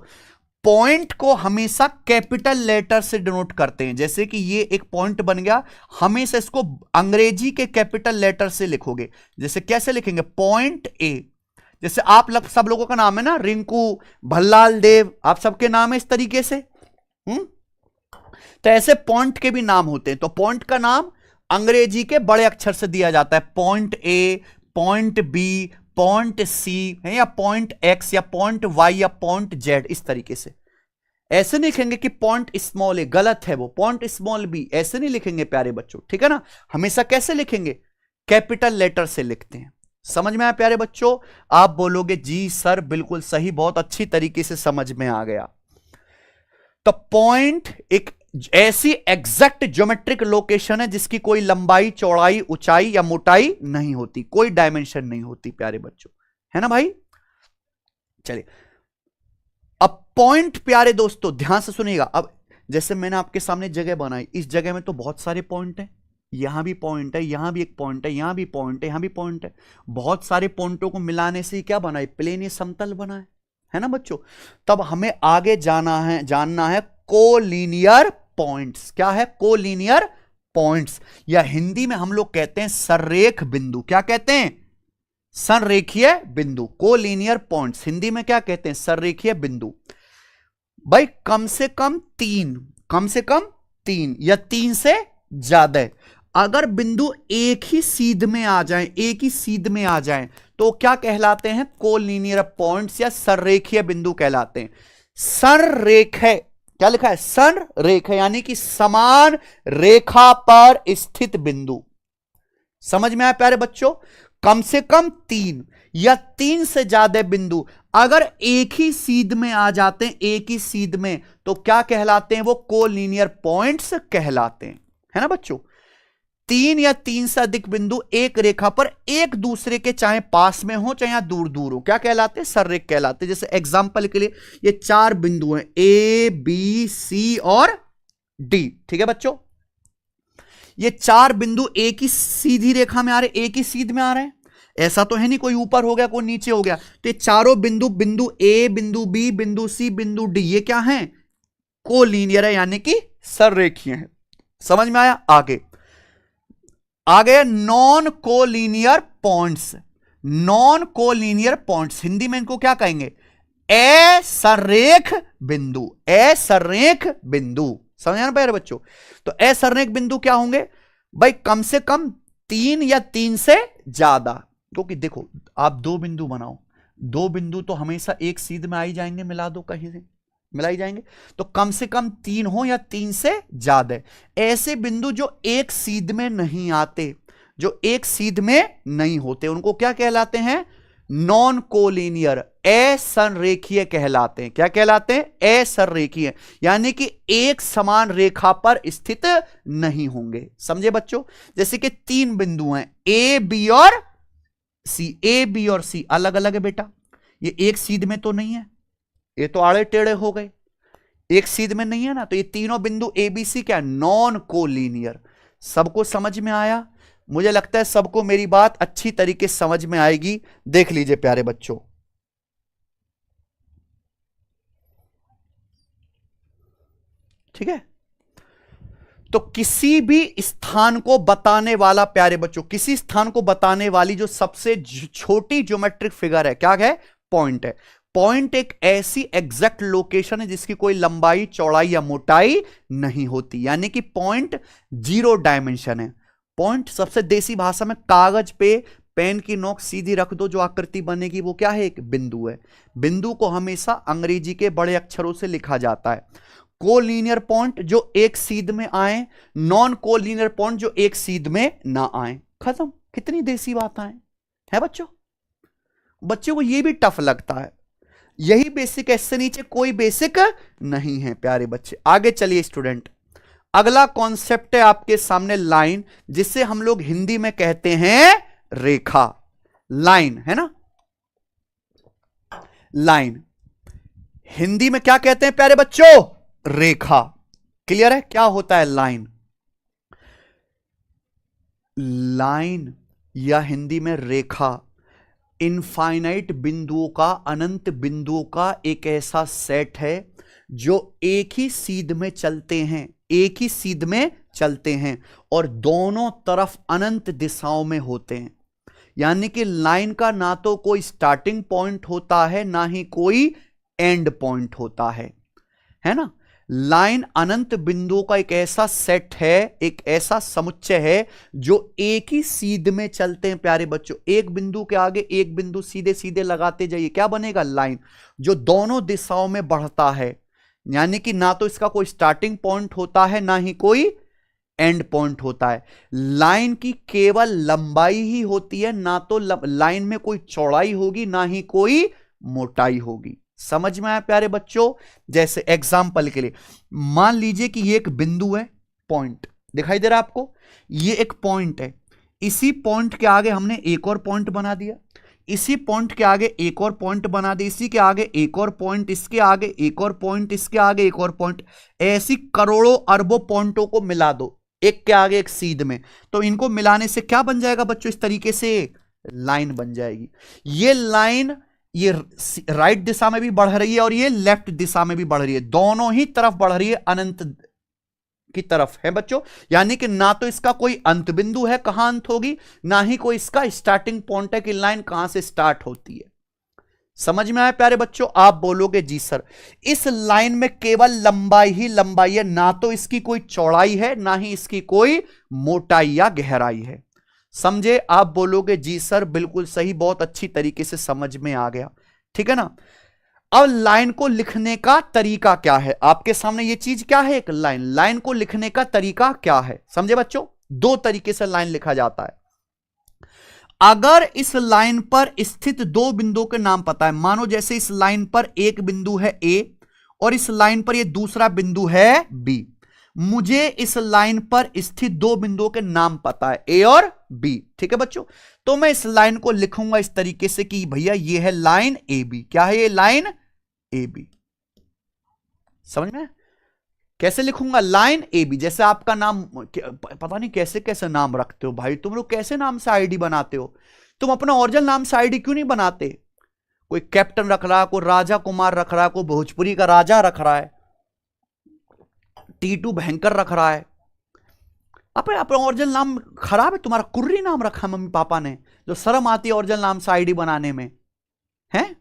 पॉइंट को हमेशा कैपिटल लेटर से डिनोट करते हैं। जैसे कि ये एक पॉइंट बन गया, हमेशा इसको अंग्रेजी के कैपिटल लेटर से लिखोगे। जैसे कैसे लिखेंगे? Point A. जैसे आप सब लोगों का नाम है ना, रिंकू, भल्लाल देव, आप सबके नाम है इस तरीके से। तो ऐसे पॉइंट के भी नाम होते हैं। तो पॉइंट का नाम अंग्रेजी के बड़े अक्षर से दिया जाता है। Point A, point B, point C है, या पॉइंट एक्स, या पॉइंट वाई, या पॉइंट जेड, इस तरीके से। ऐसे नहीं लिखेंगे कि पॉइंट स्मॉल ए, गलत है वो। पॉइंट स्मॉल बी ऐसे नहीं लिखेंगे प्यारे बच्चों, ठीक है ना? हमेशा कैसे लिखेंगे? कैपिटल लेटर से लिखते हैं। समझ में आया प्यारे बच्चों? आप बोलोगे जी सर बिल्कुल सही, बहुत अच्छी तरीके से समझ में आ गया। तो पॉइंट एक ऐसी एग्जैक्ट ज्योमेट्रिक लोकेशन है जिसकी कोई लंबाई, चौड़ाई, ऊंचाई या मोटाई नहीं होती, कोई डायमेंशन नहीं होती प्यारे बच्चों, है ना भाई? चलिए, अब पॉइंट प्यारे दोस्तों ध्यान से सुनिएगा। अब जैसे मैंने आपके सामने जगह बनाई, इस जगह में तो बहुत सारे पॉइंट हैं। यहां भी पॉइंट है, यहां भी एक पॉइंट है, यहां भी पॉइंट है, यहां भी पॉइंट है। बहुत सारे पॉइंटों को मिलाने से क्या बना है? प्लेन या समतल बना है ना बच्चों? तब हमें आगे जानना है कोलिनियर पॉइंट्स। क्या है? कोलिनियर पॉइंट्स, या हिंदी में हम लोग कहते हैं संरेख बिंदु। क्या कहते हैं? संरेखीय बिंदु। कोलिनियर पॉइंट्स हिंदी में क्या कहते हैं? संरेखीय बिंदु। भाई कम से कम तीन या तीन से ज्यादा। अगर बिंदु एक ही सीध में आ जाए, तो क्या कहलाते हैं? कोलिनियर पॉइंट्स या संरेखीय बिंदु कहलाते हैं। संरेखीय, क्या लिखा है? संरेखीय यानी कि समान रेखा पर स्थित बिंदु। समझ में आया प्यारे बच्चों? कम से कम तीन या तीन से ज्यादा बिंदु अगर एक ही सीध में आ जाते हैं, एक ही सीध में, तो क्या कहलाते हैं? वो कोलिनियर पॉइंट्स कहलाते हैं, है ना बच्चों? तीन या तीन से अधिक बिंदु एक रेखा पर एक दूसरे के चाहे पास में हो चाहे दूर दूर हो, क्या कहलाते हैं? संरेख कहलाते हैं। जैसे एग्जांपल के लिए ये 4 बिंदु हैं, ए, बी, सी और डी। ठीक है बच्चों, ये 4 बिंदु एक ही सीधी रेखा में आ रहे, एक ही सीध में आ रहे हैं। ऐसा तो है नहीं कोई ऊपर हो गया कोई नीचे हो गया। तो ये चारों बिंदु ए, बिंदु बी, बिंदु सी, बिंदु डी, ये क्या है? कोलिनियर है, यानी कि संरेखीय है। समझ में आया? आगे non collinear points. Non collinear points Hindi में इनको क्या कहेंगे? असंरेख बिंदु। असंरेख बिंदु, समझ ना प्यारे बच्चों? तो असंरेख बिंदु क्या होंगे? भाई कम से कम 3 या 3 से ज्यादा। क्योंकि देखो आप 2 बिंदु बनाओ, 2 बिंदु तो हमेशा एक सीध में आ ही जाएंगे, मिला दो कहीं से मिला ही जाएंगे। तो कम से कम 3 हो या 3 से ज्यादा। ऐसे बिंदु जो एक सीध में नहीं आते, जो एक सीध में नहीं होते, उनको क्या कहलाते हैं? नॉन कोलिनियर, असंरेखीय कहलाते हैं। क्या कहलाते हैं? असंरेखीय, यानी कि एक समान रेखा पर स्थित नहीं होंगे। समझे बच्चों? जैसे कि 3 बिंदु हैं, ए, बी और सी। ए, बी और सी अलग अलग है बेटा, ये एक सीध में तो नहीं है, ये तो आड़े टेढ़े हो गए, एक सीध में नहीं है ना। तो ये तीनों बिंदु ए, बी, सी क्या? Non collinear. सबको समझ में आया? मुझे लगता है सबको मेरी बात अच्छी तरीके से समझ में आएगी। देख लीजिए प्यारे बच्चों, ठीक है? तो किसी भी स्थान को बताने वाला प्यारे बच्चों, किसी स्थान को बताने वाली जो सबसे छोटी ज्योमेट्रिक फिगर है, क्या है? पॉइंट है। पॉइंट एक ऐसी एग्जैक्ट लोकेशन है जिसकी कोई लंबाई, चौड़ाई या मोटाई नहीं होती, यानी कि पॉइंट 0 डायमेंशन है। पॉइंट सबसे देसी भाषा में कागज पे पेन की नोक सीधी रख दो, जो आकृति बनेगी वो क्या है? एक बिंदु है। बिंदु को हमेशा अंग्रेजी के बड़े अक्षरों से लिखा जाता है। कोलिनियर पॉइंट जो एक सीध में आए, नॉन कोलिनियर पॉइंट जो एक सीध में ना आए। खत्म। कितनी देसी बात है बच्चों? बच्चों को यह भी टफ लगता है, यही बेसिक है, इससे नीचे कोई बेसिक नहीं है प्यारे बच्चे। आगे चलिए स्टूडेंट, अगला कॉन्सेप्ट है आपके सामने लाइन, जिसे हम लोग हिंदी में कहते हैं रेखा। लाइन है ना, लाइन। हिंदी में क्या कहते हैं प्यारे बच्चों? रेखा। क्लियर है? क्या होता है लाइन? लाइन या हिंदी में रेखा इनफाइनाइट बिंदुओं का, अनंत बिंदुओं का एक ऐसा सेट है जो एक ही सीध में चलते हैं, एक ही सीध में चलते हैं और दोनों तरफ अनंत दिशाओं में होते हैं। यानी कि लाइन का ना तो कोई स्टार्टिंग पॉइंट होता है ना ही कोई एंड पॉइंट होता है ना। लाइन अनंत बिंदुओं का एक ऐसा सेट है, एक ऐसा समुच्चय है जो एक ही सीध में चलते हैं प्यारे बच्चों। एक बिंदु के आगे एक बिंदु सीधे सीधे लगाते जाइए, क्या बनेगा? लाइन, जो दोनों दिशाओं में बढ़ता है। यानी कि ना तो इसका कोई स्टार्टिंग पॉइंट होता है ना ही कोई एंड पॉइंट होता है। लाइन की केवल लंबाई ही होती है, ना तो लाइन में कोई चौड़ाई होगी ना ही कोई मोटाई होगी। समझ में आया प्यारे बच्चों? जैसे एग्जाम्पल के लिए मान लीजिए कि ये एक बिंदु है, पॉइंट दिखाई दे रहा है आपको, ये एक पॉइंट है। इसी पॉइंट के आगे हमने एक और पॉइंट बना दिया, इसी पॉइंट के आगे एक और पॉइंट बना दिया, इसी के आगे एक और पॉइंट, इसके आगे एक और पॉइंट, इसके आगे एक और पॉइंट। ऐसी करोड़ों अरबों पॉइंटों को मिला दो एक के आगे एक सीध में, तो इनको मिलाने से क्या बन जाएगा बच्चों? इस तरीके से लाइन बन जाएगी। ये लाइन ये राइट दिशा में भी बढ़ रही है और ये लेफ्ट दिशा में भी बढ़ रही है, दोनों ही तरफ बढ़ रही है, अनंत की तरफ है बच्चों। यानी कि ना तो इसका कोई अंत बिंदु है, कहां अंत होगी, ना ही कोई इसका स्टार्टिंग पॉइंट है कि लाइन कहां से स्टार्ट होती है। समझ में आया प्यारे बच्चों? आप बोलोगे जी सर इस लाइन में केवल लंबाई ही लंबाई है, ना तो इसकी कोई चौड़ाई है ना ही इसकी कोई मोटाई या गहराई है। समझे? आप बोलोगे जी सर बिल्कुल सही, बहुत अच्छी तरीके से समझ में आ गया, ठीक है ना। अब लाइन को लिखने का तरीका क्या है? आपके सामने ये चीज क्या है? एक लाइन। लाइन को लिखने का तरीका क्या है? समझे बच्चों? दो तरीके से लाइन लिखा जाता है। अगर इस लाइन पर स्थित दो बिंदुओं के नाम पता है, मानो जैसे इस लाइन पर एक बिंदु है ए और इस लाइन पर ये दूसरा बिंदु है बी। मुझे इस लाइन पर स्थित दो बिंदुओं के नाम पता है, ए और बी, ठीक है बच्चों। तो मैं इस लाइन को लिखूंगा इस तरीके से कि भैया ये है लाइन ए बी। क्या है ये? Line A B. समझ में? कैसे लिखूंगा? Line A B. जैसे आपका नाम, पता नहीं कैसे कैसे नाम रखते हो भाई तुम लोग, कैसे नाम से आईडी बनाते हो तुम? अपना ओरिजिनल नाम से आईडी क्यों नहीं बनाते? कोई कैप्टन रख रहा है, कोई राजा कुमार रख रहा है, कोई भोजपुरी का राजा रख रहा है, टीटू भयंकर रख रहा है। अपना ओरिजिनल नाम खराब है तुम्हारा, कुर्री नाम रखा है मम्मी पापा ने, जो शर्म आती है ओरिजिनल नाम से आईडी बनाने में, है?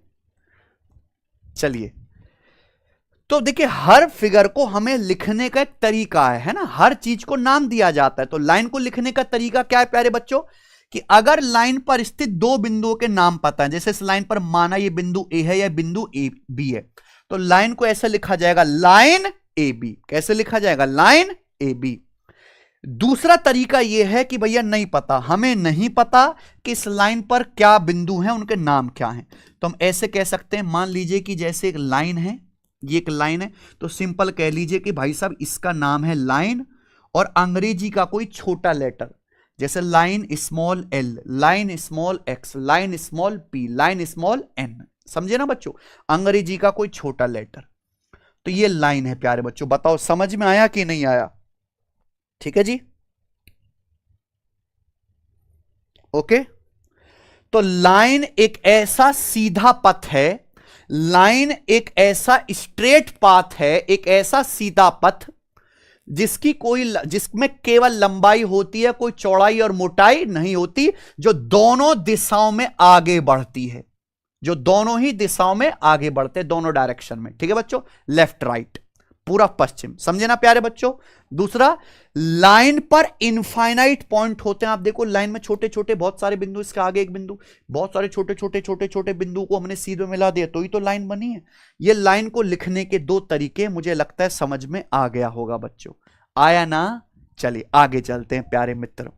चलिए, तो देखिए हर फिगर को हमें लिखने का एक तरीका है ना, हर चीज को नाम दिया जाता है। तो लाइन को लिखने का तरीका क्या है प्यारे बच्चों? कि अगर लाइन पर स्थित दो बिंदुओं के नाम पता है, जैसे इस लाइन पर माना ये बिंदु ए है या बिंदु ए बी है, तो लाइन को ऐसे लिखा जाएगा लाइन ए बी। कैसे लिखा जाएगा? Line A B. दूसरा तरीका यह है कि भैया नहीं पता, हमें नहीं पता कि इस लाइन पर क्या बिंदु हैं, उनके नाम क्या हैं, तो हम ऐसे कह सकते हैं, मान लीजिए कि जैसे एक लाइन है, ये एक लाइन है, तो सिंपल कह लीजिए कि भाई साहब इसका नाम है लाइन और अंग्रेजी का कोई छोटा लेटर, जैसे line small L, line small X, line small P, line small N. समझे ना बच्चों? अंग्रेजी का कोई छोटा लेटर, तो ये लाइन है प्यारे बच्चों। बताओ समझ में आया कि नहीं आया? ठीक है जी, ओके। तो लाइन एक ऐसा सीधा पथ है, लाइन एक ऐसा स्ट्रेट पाथ है, एक ऐसा सीधा पथ जिसमें केवल लंबाई होती है, कोई चौड़ाई और मोटाई नहीं होती, जो दोनों दिशाओं में आगे बढ़ती है, जो दोनों ही दिशाओं में आगे बढ़ते हैं, दोनों डायरेक्शन में, ठीक है बच्चों, लेफ्ट राइट, पूरा पश्चिम। समझे ना प्यारे बच्चों? दूसरा, लाइन पर इनफाइनाइट पॉइंट होते हैं। आप देखो लाइन में छोटे छोटे बहुत सारे बिंदु, इसके आगे एक बिंदु, बहुत सारे छोटे छोटे छोटे छोटे बिंदु को हमने सीधे मिला दिया तो ही तो लाइन बनी है। ये लाइन को लिखने के दो तरीके, मुझे लगता है समझ में आ गया होगा बच्चों। आया ना? चलिए आगे चलते हैं प्यारे मित्र।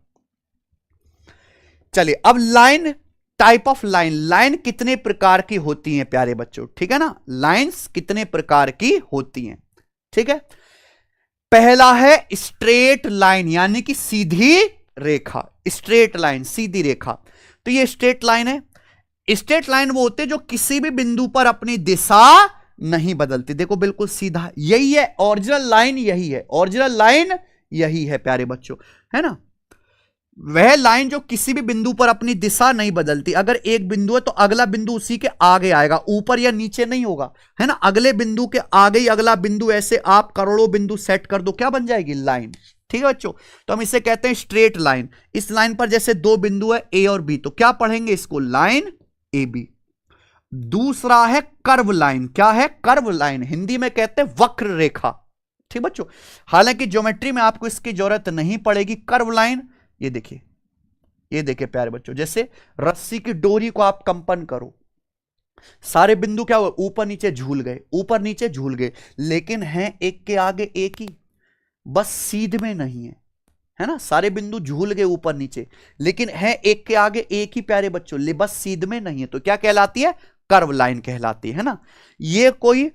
चलिए अब line, type of line, line कितने प्रकार की होती हैं प्यारे बच्चों? ठीक है ना, लाइंस कितने प्रकार की होती हैं? ठीक है, पहला है स्ट्रेट लाइन, यानी कि सीधी रेखा, स्ट्रेट लाइन, सीधी रेखा। तो तो ये स्ट्रेट लाइन है। स्ट्रेट लाइन वो होते जो किसी भी बिंदु पर अपनी दिशा नहीं बदलती। देखो बिल्कुल सीधा, यही है ओरिजिनल लाइन, यही है ओरिजिनल लाइन, यही है प्यारे बच्चों, है ना। वह लाइन जो किसी भी बिंदु पर अपनी दिशा नहीं बदलती। अगर एक बिंदु है तो अगला बिंदु उसी के आगे आएगा, ऊपर या नीचे नहीं होगा, है ना। अगले बिंदु के आगे ही अगला बिंदु, ऐसे आप करोड़ों बिंदु सेट कर दो, क्या बन जाएगी, लाइन। ठीक है बच्चों, तो हम इसे कहते हैं स्ट्रेट लाइन। इस लाइन पर जैसे दो बिंदु है ए और बी, तो क्या पढ़ेंगे इसको, लाइन ए बी। दूसरा है कर्व लाइन। क्या है, कर्व लाइन, हिंदी में कहते हैं वक्र रेखा। ठीक बच्चों, हालांकि ज्योमेट्री में आपको इसकी जरूरत नहीं पड़ेगी। कर्व लाइन, ये देखिए, ये देखिए प्यारे बच्चों, जैसे रस्सी की डोरी को आप कंपन करो, सारे बिंदु क्या हुए, ऊपर नीचे झूल गए, ऊपर नीचे झूल गए, लेकिन हैं एक के आगे एक ही, बस सीध में नहीं है, है ना। सारे बिंदु झूल गए ऊपर नीचे, लेकिन है एक के आगे एक ही प्यारे बच्चों, बस सीध में नहीं है, तो क्या कहलाती है, कर्व लाइन कहलाती है ना। ये कोई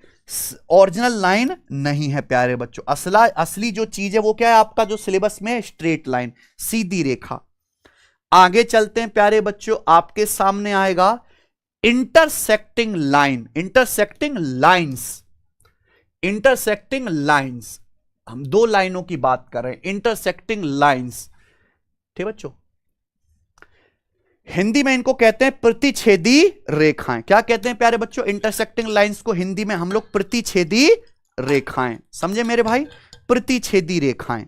ओरिजिनल लाइन नहीं है प्यारे बच्चों। असली जो चीज है वो क्या है, आपका जो सिलेबस में स्ट्रेट लाइन, सीधी रेखा। आगे चलते हैं प्यारे बच्चों, आपके सामने आएगा intersecting line, intersecting lines, intersecting lines. हम दो लाइनों की बात कर रहे हैं, इंटरसेक्टिंग लाइंस। ठीक बच्चों, हिंदी में इनको कहते हैं प्रतिच्छेदी रेखाएं। क्या कहते हैं प्यारे बच्चों, इंटरसेक्टिंग लाइंस को हिंदी में हम लोग प्रतिच्छेदी रेखाएं, समझे मेरे भाई, प्रतिच्छेदी रेखाएं।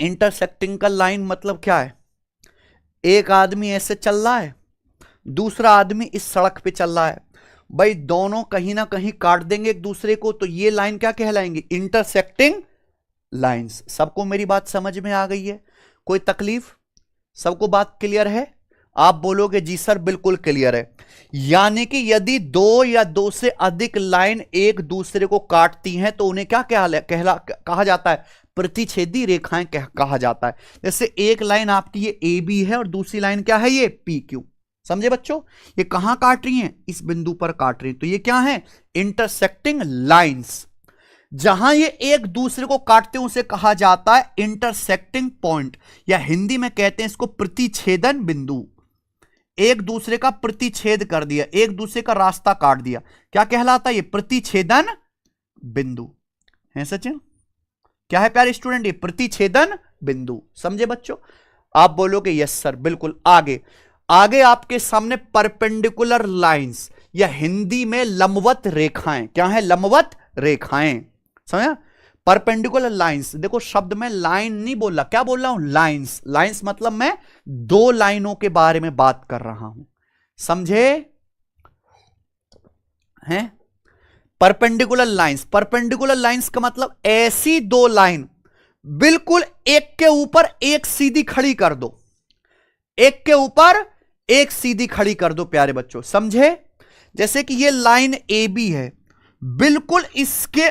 इंटरसेक्टिंग का लाइन मतलब क्या है, एक आदमी ऐसे चल रहा है, दूसरा आदमी इस सड़क पे चल रहा है, भाई दोनों कहीं ना कहीं काट देंगे एक दूसरे को, तो ये लाइन क्या कहलाएंगे, इंटरसेक्टिंग लाइंस। सबको मेरी बात समझ में आ गई है, कोई तकलीफ, सबको बात क्लियर है। आप बोलोगे जी सर बिल्कुल क्लियर है। यानी कि यदि दो या दो से अधिक लाइन एक दूसरे को काटती हैं तो उन्हें क्या कहा जाता है, प्रतिच्छेदी रेखाएं कहा जाता है। जैसे एक लाइन आपकी ये ए बी है और दूसरी लाइन क्या है, ये पी क्यू। समझे बच्चों, ये कहां काट रही हैं, इस बिंदु पर काट रही हैं, तो ये क्या है, इंटरसेक्टिंग लाइंस। जहां ये एक दूसरे को काटते हैं उसे कहा जाता है इंटरसेक्टिंग पॉइंट, या हिंदी में कहते हैं इसको प्रतिच्छेदन बिंदु। एक दूसरे का प्रतिच्छेद कर दिया, एक दूसरे का रास्ता काट दिया, क्या कहलाता है, ये प्रतिच्छेदन बिंदु है। सचिन क्या है प्यारे स्टूडेंट, ये प्रतिच्छेदन बिंदु। समझे बच्चों, आप बोलोगे यस सर बिल्कुल। आगे आगे आपके सामने परपेंडिकुलर लाइंस, या हिंदी में लंबवत रेखाएं। क्या है, लंबवत रेखाएं, समझा। परपेंडिकुलर लाइंस, देखो शब्द में लाइन नहीं बोल रहा, क्या बोल रहा हूं, लाइंस। लाइंस मतलब मैं दो लाइनों के बारे में बात कर रहा हूं, समझे हैं। परपेंडिकुलर लाइंस, परपेंडिकुलर लाइंस का मतलब ऐसी दो लाइन बिल्कुल एक के ऊपर एक सीधी खड़ी कर दो, एक के ऊपर एक सीधी खड़ी कर दो प्यारे बच्चों, समझे। जैसे कि ये लाइन ए बी है, बिल्कुल इसके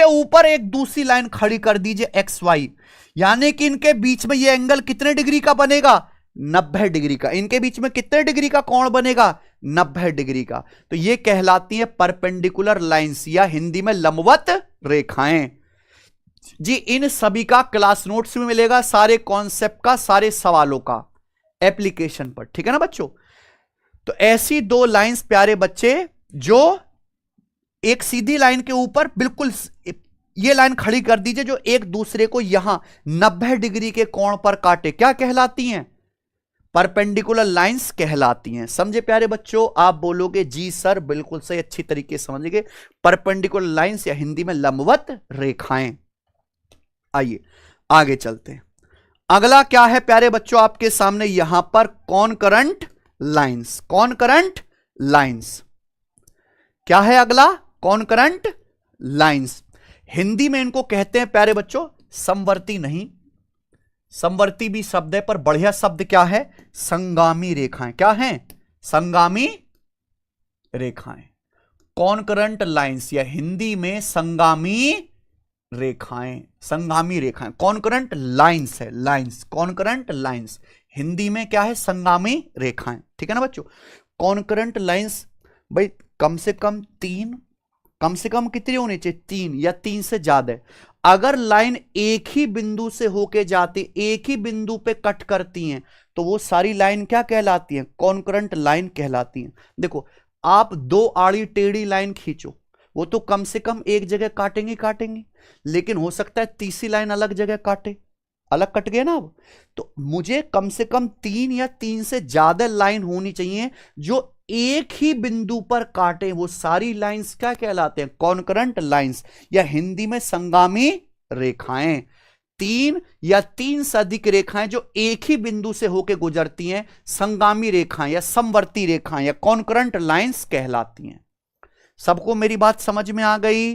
ऊपर एक दूसरी लाइन खड़ी कर दीजिए एक्स वाई, यानी कि इनके बीच में ये एंगल कितने डिग्री का बनेगा, 90 डिग्री का। इनके बीच में कितने डिग्री का कोण बनेगा, 90 डिग्री का। तो ये कहलाती है परपेंडिकुलर लाइंस, या हिंदी में लंबवत रेखाएं। जी इन सभी का क्लास नोट्स में मिलेगा, सारे कॉन्सेप्ट का, सारे सवालों का एप्लीकेशन पर, ठीक है ना बच्चों। तो ऐसी दो लाइंस प्यारे बच्चे जो एक सीधी लाइन के ऊपर बिल्कुल ये लाइन खड़ी कर दीजिए जो एक दूसरे को यहां 90 डिग्री के कोण पर काटे, क्या कहलाती हैं, परपेंडिकुलर लाइंस कहलाती हैं। समझे प्यारे बच्चों, आप बोलोगे जी सर बिल्कुल सही, अच्छी तरीके से समझिए, परपेंडिकुलर लाइंस या हिंदी में लंबवत रेखाएं। आइए आगे चलते हैं। अगला क्या है प्यारे बच्चों आपके सामने, यहां पर कॉनकरेंट लाइंस। कॉनकरेंट लाइंस क्या है अगला, कॉनकरेंट लाइंस। हिंदी में इनको कहते हैं प्यारे बच्चों समवर्ती, नहीं समवर्ती भी शब्द है, पर बढ़िया शब्द क्या है, संगामी रेखाएं। क्या है, संगामी रेखाएं। कॉनकरेंट लाइंस या हिंदी में संगामी रेखाएं, संगामी रेखाएं। कॉनकरेंट लाइंस है, लाइंस, कॉनकरेंट लाइंस हिंदी में क्या है, संगामी रेखाएं, ठीक है ना बच्चों। कॉनकरेंट लाइंस भाई कम से कम 3, कम से कम कितनी होनी चाहिए, 3 या 3 से ज्यादा। अगर लाइन एक ही बिंदु से होके जाती, एक ही बिंदु पे कट करती हैं, तो वो सारी लाइन क्या कहलाती हैं, कॉन्करेंट लाइन कहलाती हैं। देखो आप दो आड़ी टेढ़ी लाइन खींचो, वो तो कम से कम एक जगह काटेंगे काटेंगे, लेकिन हो सकता है तीसरी लाइन अलग जगह काटे, अलग कट गए ना। अब तो मुझे कम से कम 3 या 3 से ज्यादा लाइन होनी चाहिए जो एक ही बिंदु पर काटे, वो सारी लाइंस क्या कहलाते हैं, कॉन्करेंट लाइंस, या हिंदी में संगामी रेखाएं। 3 या 3 से अधिक रेखाएं जो एक ही बिंदु से होकर गुजरती हैं, संगामी रेखाएं या समवर्ती रेखाएं या कॉन्करेंट लाइंस कहलाती हैं। सबको मेरी बात समझ में आ गई,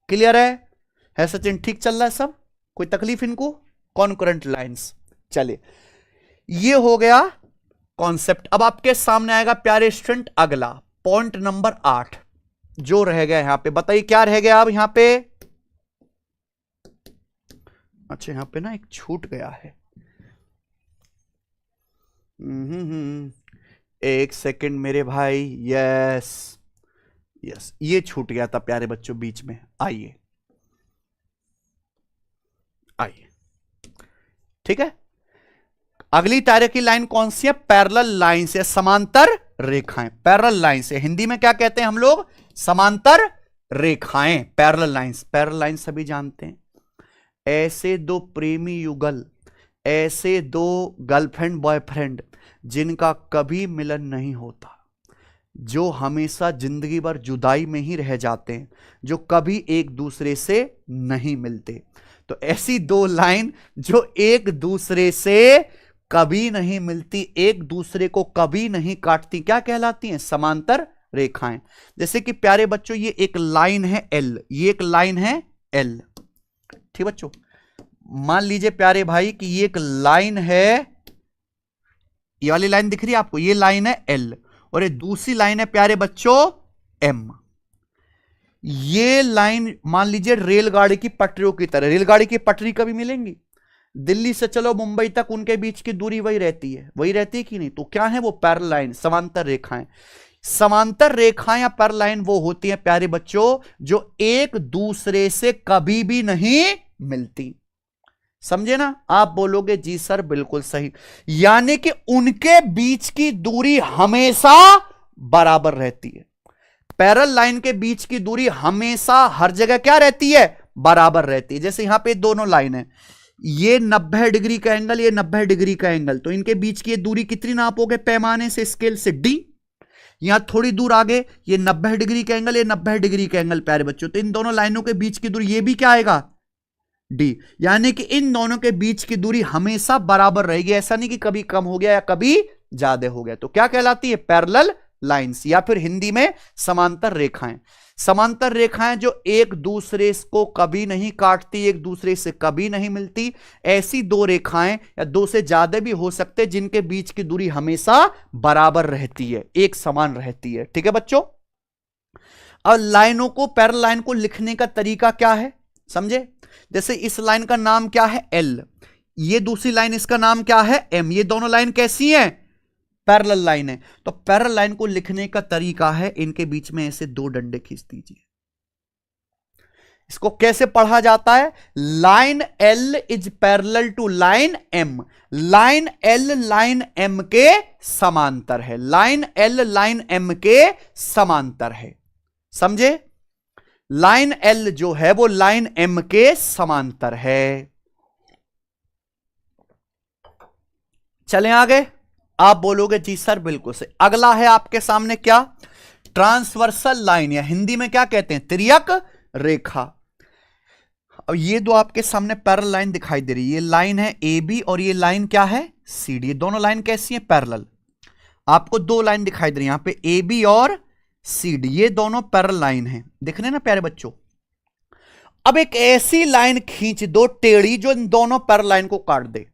क्लियर है सचिन, ठीक चल रहा है सब, कोई तकलीफ इनको, कॉन्करेंट लाइंस। चलिए ये हो गया कॉन्सेप्ट। अब आपके सामने आएगा प्यारे स्टूडेंट अगला पॉइंट नंबर 8 जो रह गया यहां पे, बताइए क्या रह गया अब यहां पे। अच्छा यहां पे ना एक छूट गया है, एक सेकंड मेरे भाई, यस यस ये छूट गया था प्यारे बच्चों बीच में, आइए आइए, ठीक है। अगली तरह की लाइन कौन सी है, पैरेलल लाइंस या समांतर रेखाएं। पैरेलल लाइंस है हिंदी में क्या कहते हैं हम लोग, समांतर रेखाएं, पैरेलल लाइंस। पैरेलल लाइंस सभी जानते हैं, ऐसे दो प्रेमी युगल, ऐसे दो गर्लफ्रेंड बॉयफ्रेंड जिनका कभी मिलन नहीं होता, जो हमेशा जिंदगी भर जुदाई में ही रह जाते हैं, जो कभी एक दूसरे से नहीं मिलते। तो ऐसी दो लाइन जो एक दूसरे से कभी नहीं मिलती, एक दूसरे को कभी नहीं काटती, क्या कहलाती हैं, समांतर रेखाएं। जैसे कि प्यारे बच्चों ये एक लाइन है एल, ये एक लाइन है एल, ठीक बच्चों। मान लीजिए प्यारे भाई कि ये एक लाइन है, ये वाली लाइन दिख रही है आपको, ये लाइन है एल, और ये दूसरी लाइन है प्यारे बच्चों एम। ये लाइन मान लीजिए रेलगाड़ी की पटरियों की तरह, रेलगाड़ी की पटरी कभी मिलेंगी, दिल्ली से चलो मुंबई तक उनके बीच की दूरी वही रहती है, वही रहती है कि नहीं, तो क्या है वो पैरेलल लाइन, समांतर रेखाएं। समांतर रेखाएं या पैरेलल लाइन वो होती हैं प्यारे बच्चों जो एक दूसरे से कभी भी नहीं मिलती, समझे ना। आप बोलोगे जी सर बिल्कुल सही, यानी कि उनके बीच की दूरी हमेशा बराबर रहती है। पैरेलल लाइन के बीच की दूरी हमेशा हर जगह क्या रहती है, बराबर रहती है। जैसे यहां पे दोनों लाइन है, ये 90 डिग्री का एंगल, ये 90 डिग्री का एंगल, तो इनके बीच की दूरी कितनी नापोगे पैमाने से, स्केल से, डी। यहां थोड़ी दूर आगे ये 90 डिग्री का एंगल, ये 90 डिग्री का एंगल प्यारे बच्चों, तो इन दोनों लाइनों के बीच की दूरी ये भी क्या आएगा, डी। यानी कि इन दोनों के बीच की दूरी हमेशा बराबर रहेगी, ऐसा नहीं कि कभी कम हो गया या कभी ज्यादा हो गया। तो क्या कहलाती है, पैरेलल लाइंस, या फिर हिंदी में समांतर रेखाएं। समांतर रेखाएं जो एक दूसरे को कभी नहीं काटती, एक दूसरे से कभी नहीं मिलती, ऐसी दो रेखाएं या दो से ज्यादा भी हो सकते जिनके बीच की दूरी हमेशा बराबर रहती है, एक समान रहती है, ठीक है बच्चों। अब लाइनों को, पैरेलल लाइन को लिखने का तरीका क्या है समझे। जैसे इस लाइन का नाम क्या है एल, ये दूसरी लाइन इसका नाम क्या है एम, ये दोनों लाइन कैसी हैं, पैरेलल लाइन है। तो पैरेलल लाइन को लिखने का तरीका है, इनके बीच में ऐसे दो डंडे खींच दीजिए। इसको कैसे पढ़ा जाता है, line L is parallel to line M, line L line M के समांतर है, लाइन एल लाइन एम के समांतर है, समझे। लाइन एल जो है वो लाइन एम के समांतर है। चलें आगे, आप बोलोगे जी सर बिल्कुल से। अगला है आपके सामने क्या, ट्रांसवर्सल लाइन, या हिंदी में क्या कहते हैं, तिर्यक रेखा। अब ये दो आपके सामने पैरेलल लाइन दिखाई दे रही है, ये लाइन है ए बी और ये लाइन क्या है सी डी, ये दोनों लाइन कैसी है, पैरेलल। आपको दो लाइन दिखाई दे रही है यहां पे ए बी और सी डी, ये दोनों पैरेलल लाइन है, दिख रहे हैं ना प्यारे बच्चों। अब एक ऐसी लाइन खींच दो टेढ़ी जो इन दोनों पैरेलल लाइन को काट दे,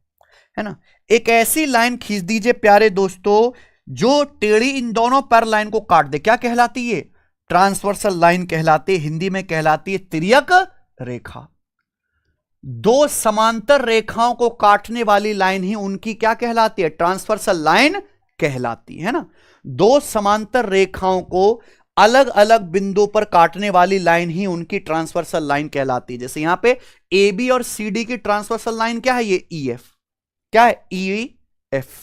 है ना। एक ऐसी लाइन खींच दीजिए प्यारे दोस्तों जो टेढ़ी इन दोनों पैरेलल लाइन को काट दे, क्या कहलाती है, ट्रांसवर्सल लाइन कहलाती है, हिंदी में कहलाती है तिर्यक रेखा। दो समांतर रेखाओं को काटने वाली लाइन ही उनकी क्या कहलाती है, ट्रांसवर्सल लाइन कहलाती है ना। दो समांतर रेखाओं को अलग अलग बिंदु पर काटने वाली लाइन ही उनकी ट्रांसवर्सल लाइन कहलाती है। जैसे यहां पे ए बी और सी डी की ट्रांसवर्सल लाइन क्या है, ये ई एफ, क्या है, ई एफ।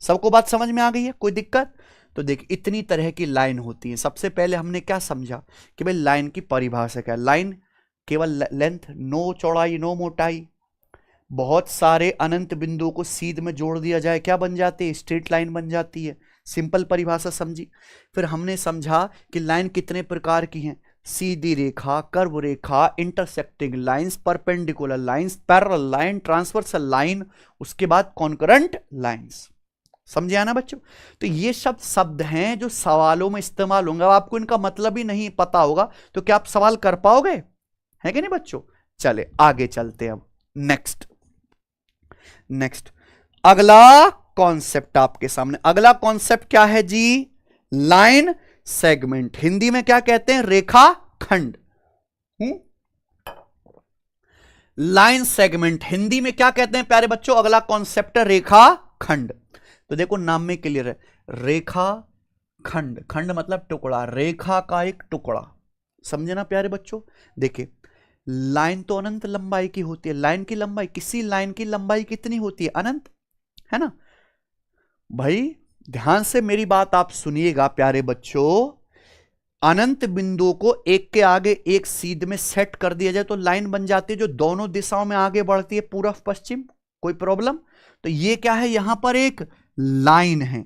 सबको बात समझ में आ गई है, कोई दिक्कत? तो देख, इतनी तरह की लाइन होती है। सबसे पहले हमने क्या समझा कि भाई लाइन की परिभाषा क्या है। लाइन केवल लेंथ, नो चौड़ाई नो मोटाई। बहुत सारे अनंत बिंदुओं को सीध में जोड़ दिया जाए, क्या बन जाती है, स्ट्रेट लाइन बन जाती है। सिंपल परिभाषा समझी। फिर हमने समझा कि लाइन कितने प्रकार की हैं, सीधी रेखा, कर्व रेखा, intersecting lines, perpendicular lines, parallel line, transversal line, उसके बाद कॉन्करेंट लाइंस। समझे ना बच्चों? तो ये सब शब्द हैं जो सवालों में इस्तेमाल होंगे। अब आपको इनका मतलब ही नहीं पता होगा तो क्या आप सवाल कर पाओगे, है कि नहीं बच्चों? चले आगे चलते हैं। अब नेक्स्ट अगला कॉन्सेप्ट आपके सामने। अगला कॉन्सेप्ट क्या है जी? Line segment. हिंदी में क्या कहते हैं, रेखा खंड। लाइन सेगमेंट हिंदी में क्या कहते हैं प्यारे बच्चों? अगला कॉन्सेप्ट है रेखा खंड। तो देखो नाम में क्लियर है, रेखा खंड। खंड मतलब टुकड़ा, रेखा का एक टुकड़ा। समझे ना प्यारे बच्चों? देखिए, लाइन तो अनंत लंबाई की होती है। लाइन की लंबाई, किसी लाइन की लंबाई कितनी होती है? अनंत, है ना भाई? ध्यान से मेरी बात आप सुनिएगा प्यारे बच्चों। अनंत बिंदुओं को एक के आगे एक सीध में सेट कर दिया जाए तो लाइन बन जाती है जो दोनों दिशाओं में आगे बढ़ती है, पूर्व पश्चिम। कोई प्रॉब्लम? तो ये क्या है, यहां पर एक लाइन है।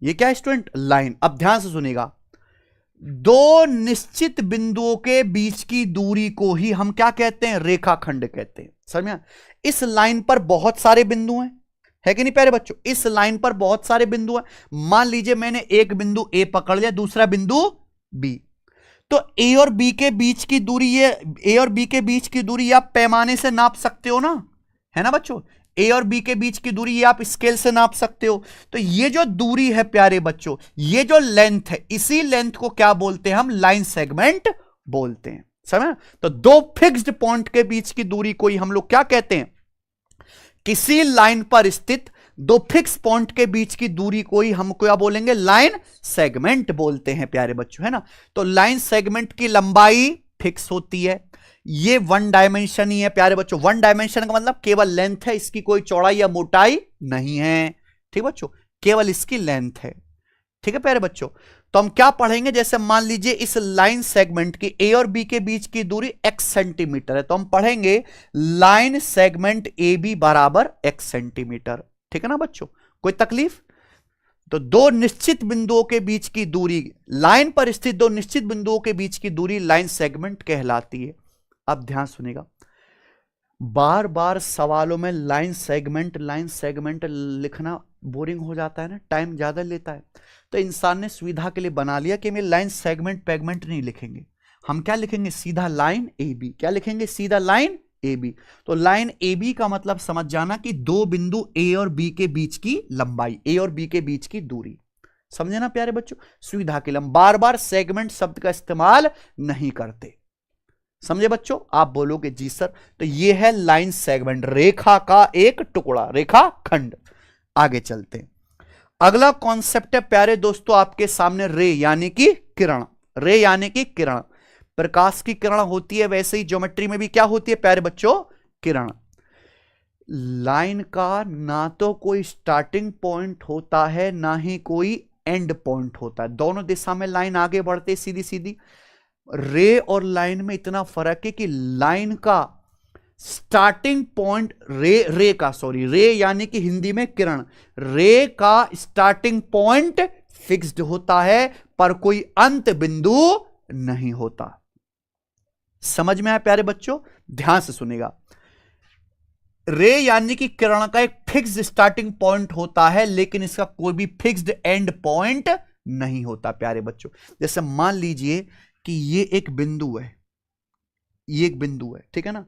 ये क्या है स्टूडेंट? लाइन। अब ध्यान से सुनिएगा, दो निश्चित बिंदुओं के बीच की दूरी को ही हम क्या कहते हैं? रेखाखंड कहते हैं। समझ? इस लाइन पर बहुत सारे बिंदु हैं, है कि नहीं प्यारे बच्चों? इस लाइन पर बहुत सारे बिंदु हैं। मान लीजिए मैंने एक बिंदु ए पकड़ लिया, दूसरा बिंदु बी। तो ए और बी के बीच की दूरी, ये ए और बी के बीच की दूरी आप पैमाने से नाप सकते हो ना, है ना बच्चों? ए और बी के बीच की दूरी ये आप स्केल से नाप सकते हो। तो ये जो दूरी है प्यारे बच्चों, ये जो लेंथ है, इसी लेंथ को क्या बोलते हैं हम? लाइन सेगमेंट बोलते हैं। समझ? तो दो फिक्स्ड पॉइंट के बीच की दूरी को ही हम लोग क्या कहते हैं? किसी लाइन पर स्थित दो फिक्स पॉइंट के बीच की दूरी को ही हम क्या बोलेंगे? लाइन सेगमेंट बोलते हैं प्यारे बच्चों, है ना? तो लाइन सेगमेंट की लंबाई फिक्स होती है। ये वन डायमेंशन ही है प्यारे बच्चों। वन डायमेंशन का मतलब केवल लेंथ है, इसकी कोई चौड़ाई या मोटाई नहीं है। ठीक बच्चों, केवल इसकी लेंथ है। ठीक है प्यारे बच्चों? तो हम क्या पढ़ेंगे, जैसे मान लीजिए इस लाइन सेगमेंट की ए और बी के बीच की दूरी x सेंटीमीटर है, तो हम पढ़ेंगे लाइन सेगमेंट ए बी बराबर x सेंटीमीटर। ठीक है ना बच्चों? कोई तकलीफ? तो दो निश्चित बिंदुओं के बीच की दूरी, लाइन पर स्थित दो निश्चित बिंदुओं के बीच की दूरी लाइन सेगमेंट कहलाती है। अब ध्यान सुनिएगा, बार बार सवालों में लाइन सेगमेंट लिखना बोरिंग हो जाता है ना, टाइम ज्यादा लेता है। तो इंसान ने सुविधा के लिए बना लिया कि हम लाइन सेगमेंट पैगमेंट नहीं लिखेंगे, हम क्या लिखेंगे? सीधा लाइन ए बी। क्या लिखेंगे? सीधा लाइन ए बी। तो लाइन ए बी का मतलब समझ जाना कि दो बिंदु ए और बी के बीच की लंबाई, ए और बी के बीच की दूरी। समझे ना प्यारे बच्चों? सुविधा के लिए हम बार बार सेगमेंट शब्द का इस्तेमाल नहीं करते। समझे बच्चों? आप बोलोगे जी सर। तो ये है लाइन सेगमेंट, रेखा का एक टुकड़ा, रेखा खंड। आगे चलते हैं। अगला कॉन्सेप्ट है प्यारे दोस्तों आपके सामने रे यानी कि किरण। रे यानी कि किरण, प्रकाश की किरण होती है, वैसे ही ज्योमेट्री में भी क्या होती है प्यारे बच्चों? किरण। लाइन का ना तो कोई स्टार्टिंग पॉइंट होता है ना ही कोई एंड पॉइंट होता है, दोनों दिशा में लाइन आगे बढ़ते सीधी सीधी। रे और लाइन में इतना फर्क है कि लाइन का स्टार्टिंग पॉइंट रे यानी कि हिंदी में किरण, रे का स्टार्टिंग पॉइंट फिक्स्ड होता है पर कोई अंत बिंदु नहीं होता। समझ में आया प्यारे बच्चों? ध्यान से सुनेगा। रे यानी कि किरण का एक फिक्स्ड स्टार्टिंग पॉइंट होता है लेकिन इसका कोई भी फिक्स्ड एंड पॉइंट नहीं होता प्यारे बच्चों। जैसे मान लीजिए कि ये एक बिंदु है, ये एक बिंदु है, ठीक है ना?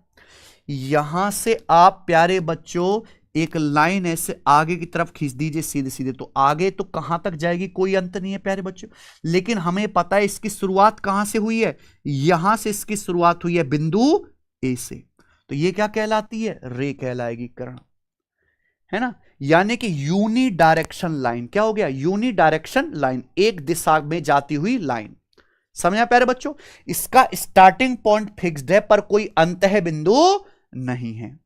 यहां से आप प्यारे बच्चों एक लाइन ऐसे आगे की तरफ खींच दीजिए सीधे सीधे, तो आगे तो कहां तक जाएगी? कोई अंत नहीं है प्यारे बच्चों। लेकिन हमें पता है इसकी शुरुआत कहां से हुई है? यहां से इसकी शुरुआत हुई है बिंदु ए से, तो ये क्या कहलाती है? रे कहलाएगी, किरण, है ना? यानी कि यूनी डायरेक्शन लाइन। क्या हो गया? यूनी डायरेक्शन लाइन, एक दिशा में जाती हुई लाइन। समझा प्यारे बच्चों? इसका स्टार्टिंग पॉइंट फिक्स्ड है पर कोई अंतः बिंदु नहीं है।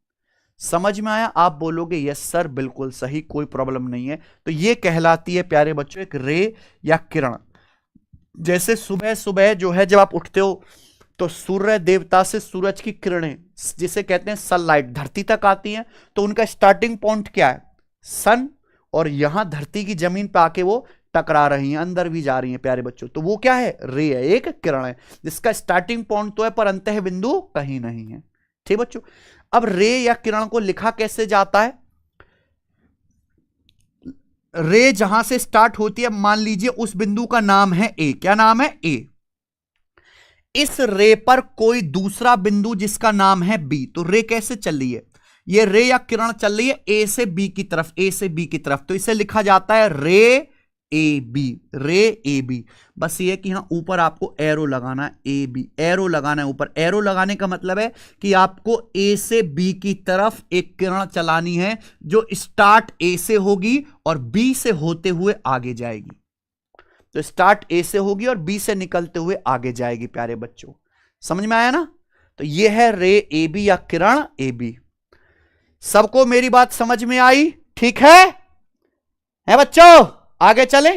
समझ में आया? आप बोलोगे यस सर बिल्कुल सही, कोई प्रॉब्लम नहीं है। तो ये कहलाती है प्यारे बच्चों एक रे या किरण। जैसे सुबह सुबह जो है जब आप उठते हो तो सूर्य देवता से सूरज की किरणें, जिसे कहते हैं सनलाइट, धरती तक आती हैं। तो उनका स्टार्टिंग पॉइंट क्या है? सन, और यहां धरती की जमीन पे आके वो टकरा रही हैं, अंदर भी जा रही हैं प्यारे बच्चों। तो वो क्या है? रे है, एक किरण है जिसका स्टार्टिंग पॉइंट तो है पर अंतः बिंदु कहीं नहीं है। ठीक बच्चों, अब रे या किरण को लिखा कैसे जाता है? रे जहां से स्टार्ट होती है, मान लीजिए उस बिंदु का नाम है ए। क्या नाम है? ए। इस रे पर कोई दूसरा बिंदु जिसका नाम है बी, तो रे कैसे चल रही है? ये रे या किरण चल रही है ए से बी की तरफ, ए से बी की तरफ, तो इसे लिखा जाता है रे ए बी, रे ए बी। बस ये कि यहां ऊपर आपको एरो लगाना है, ए बी, एरो लगाना है ऊपर। एरो लगाने का मतलब है कि आपको ए से बी की तरफ एक किरण चलानी है जो स्टार्ट ए से होगी और बी से होते हुए आगे जाएगी। तो स्टार्ट ए से होगी और बी से निकलते हुए आगे जाएगी प्यारे बच्चों। समझ में आया ना? तो ये है रे ए बी या किरण ए बी। सबको मेरी बात समझ में आई? ठीक है बच्चों? आगे चले।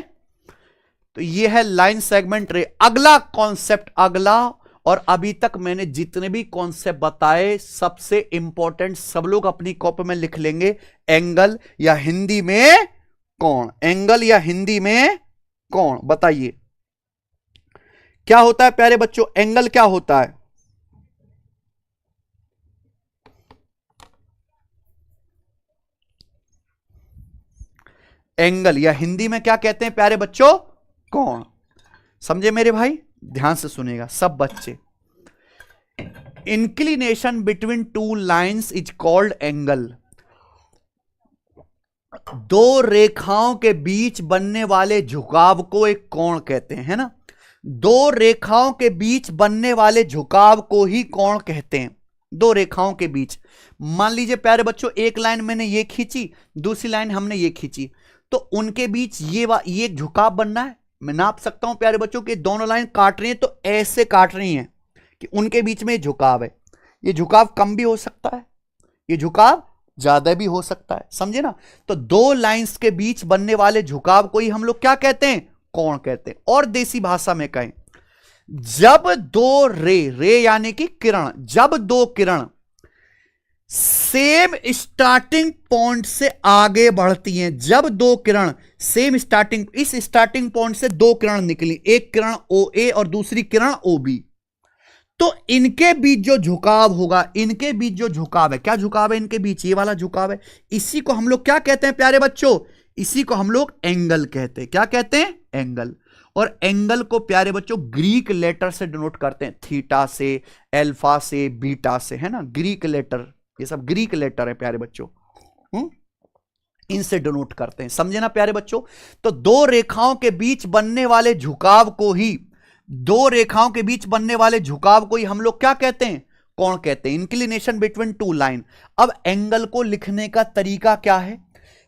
तो ये है लाइन सेगमेंट रे। अगला कॉन्सेप्ट, अगला, और अभी तक मैंने जितने भी कॉन्सेप्ट बताए सबसे इंपॉर्टेंट सब लोग अपनी कॉपी में लिख लेंगे, एंगल या हिंदी में कोण। एंगल या हिंदी में कोण। बताइए क्या होता है प्यारे बच्चों? एंगल क्या होता है? एंगल या हिंदी में क्या कहते हैं प्यारे बच्चों? कोण। समझे मेरे भाई? ध्यान से सुनेगा सब बच्चे। Inclination between two lines is called angle. दो रेखाओं के बीच बनने वाले झुकाव को एक कोण कहते हैं, है ना? दो रेखाओं के बीच बनने वाले झुकाव को ही कोण कहते हैं। दो रेखाओं के बीच, मान लीजिए प्यारे बच्चों एक लाइन मैंने ये खींची, दूसरी लाइन हमने ये खींची, तो उनके बीच ये झुकाव बनना है। मैं नाप सकता हूं प्यारे बच्चों कि दोनों लाइन काट रही हैं तो ऐसे काट रही हैं कि उनके बीच में झुकाव है। ये झुकाव कम भी हो सकता है, ये झुकाव ज्यादा भी हो सकता है। समझे ना? तो दो लाइंस के बीच बनने वाले झुकाव को ही हम लोग क्या कहते हैं? कोण कहते हैं। और देसी भाषा में कहें, जब दो रे यानी कि किरण, जब दो किरण सेम स्टार्टिंग पॉइंट से आगे बढ़ती हैं, जब दो किरण सेम स्टार्टिंग, इस स्टार्टिंग पॉइंट से दो किरण निकली, एक किरण ओ ए और दूसरी किरण ओ बी, तो इनके बीच जो झुकाव होगा, इनके बीच जो झुकाव है, क्या झुकाव है इनके बीच? ये वाला झुकाव है। इसी को हम लोग क्या कहते हैं प्यारे बच्चों? इसी को हम लोग एंगल कहते हैं। क्या कहते हैं? एंगल। और एंगल को प्यारे बच्चों ग्रीक लेटर से डिनोट करते हैं, थीटा से, अल्फा से, बीटा से, है ना? ग्रीक लेटर, ये सब ग्रीक लेटर है प्यारे बच्चों, इनसे डिनोट करते हैं। समझे ना प्यारे बच्चों? तो दो रेखाओं के बीच बनने वाले झुकाव को ही, दो रेखाओं के बीच बनने वाले झुकाव को ही हम लोग क्या कहते हैं? कोण कहते हैं। Inclination between two line. अब एंगल को लिखने का तरीका क्या है?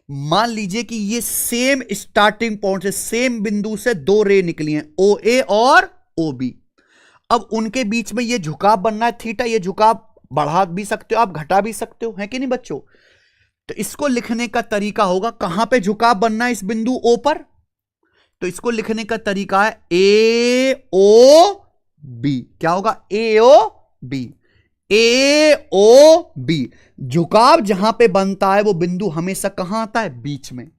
मान लीजिए कि ये सेम स्टार्टिंग पॉइंट से, सेम बिंदु से दो रे निकली हैं, ओ ए और ओ बी। अब उनके बीच में ये झुकाव बनना है थीटा। ये झुकाव बढ़ा भी सकते हो आप, घटा भी सकते हो, है कि नहीं बच्चों? तो इसको लिखने का तरीका होगा, कहां पे झुकाव बनना है? इस बिंदु ओ पर। तो इसको लिखने का तरीका है ए ओ बी। क्या होगा? A O B, A O B. झुकाव जहां पे बनता है वो बिंदु हमेशा कहां आता है? बीच में।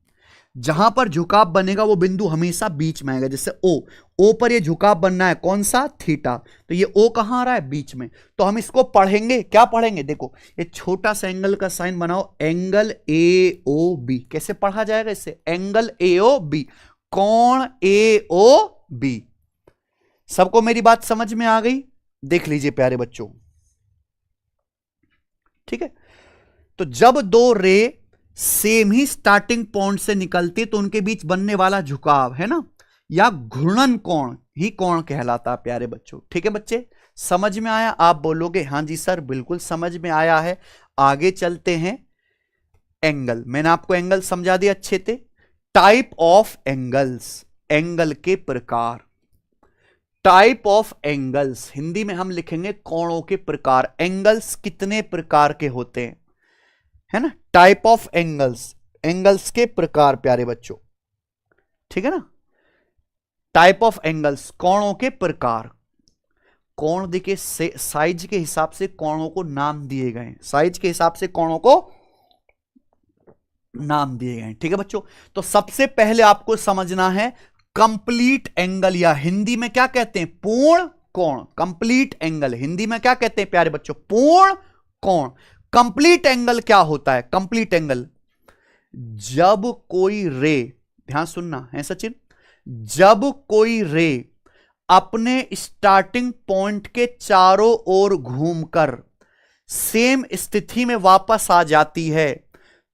जहां पर झुकाव बनेगा वो बिंदु हमेशा बीच में आएगा। जैसे ओ पर ये झुकाव बनना है, कौन सा? थीटा। तो ये ओ कहां आ रहा है? बीच में। तो हम इसको पढ़ेंगे, क्या पढ़ेंगे? देखो ये छोटा सा एंगल का साइन बनाओ, एंगल ए ओ बी। कैसे पढ़ा जाएगा इसे? एंगल ए ओ बी, कोण ए ओ बी। सबको मेरी बात समझ में आ गई? देख लीजिए प्यारे बच्चों, ठीक है? तो जब दो रे सेम ही स्टार्टिंग पॉइंट से निकलती तो उनके बीच बनने वाला झुकाव, है ना, या घूर्णन कोण ही कोण कहलाता प्यारे बच्चों। ठीक है बच्चे? समझ में आया? आप बोलोगे हां जी सर बिल्कुल समझ में आया है। आगे चलते हैं। एंगल, मैंने आपको एंगल समझा दिया अच्छे से। टाइप ऑफ एंगल्स, एंगल के प्रकार। टाइप ऑफ एंगल्स, हिंदी में हम लिखेंगे कोणों के प्रकार। एंगल्स कितने प्रकार के होते हैं, है ना। टाइप ऑफ एंगल्स, एंगल्स के प्रकार प्यारे बच्चों, ठीक है ना। टाइप ऑफ एंगल्स, कोणों के प्रकार। कोण देखिए साइज के हिसाब से कोणों को नाम दिए गए, साइज के हिसाब से कोणों को नाम दिए गए, ठीक है बच्चों। तो सबसे पहले आपको समझना है कंप्लीट एंगल, या हिंदी में क्या कहते हैं, पूर्ण कोण। कंप्लीट एंगल हिंदी में क्या कहते हैं प्यारे बच्चों, पूर्ण कोण। कंप्लीट एंगल क्या होता है, कंप्लीट एंगल, जब कोई रे, ध्यान सुनना है सचिन, जब कोई रे अपने स्टार्टिंग पॉइंट के चारों ओर घूमकर सेम स्थिति में वापस आ जाती है,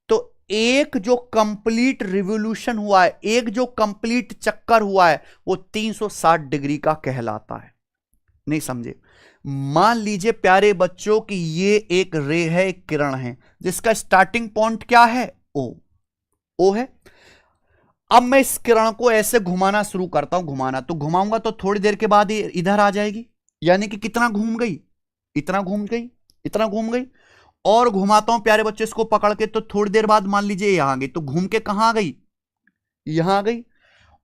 तो एक जो कंप्लीट रिवोल्यूशन हुआ है, एक जो कंप्लीट चक्कर हुआ है, वो 360 डिग्री का कहलाता है। नहीं समझे। मान लीजिए प्यारे बच्चों कि ये एक रे है, एक किरण है, जिसका स्टार्टिंग पॉइंट क्या है, ओ है। अब मैं इस किरण को ऐसे घुमाना शुरू करता हूं, घुमाना, तो घुमाऊंगा तो थोड़ी देर के बाद ये इधर आ जाएगी, यानी कि कितना घूम गई, इतना घूम गई, इतना घूम गई। और घुमाता हूं प्यारे बच्चे इसको पकड़ के, तो थोड़ी देर बाद मान लीजिए यहां आ गई, तो घूम के कहां आ गई, यहां आ गई।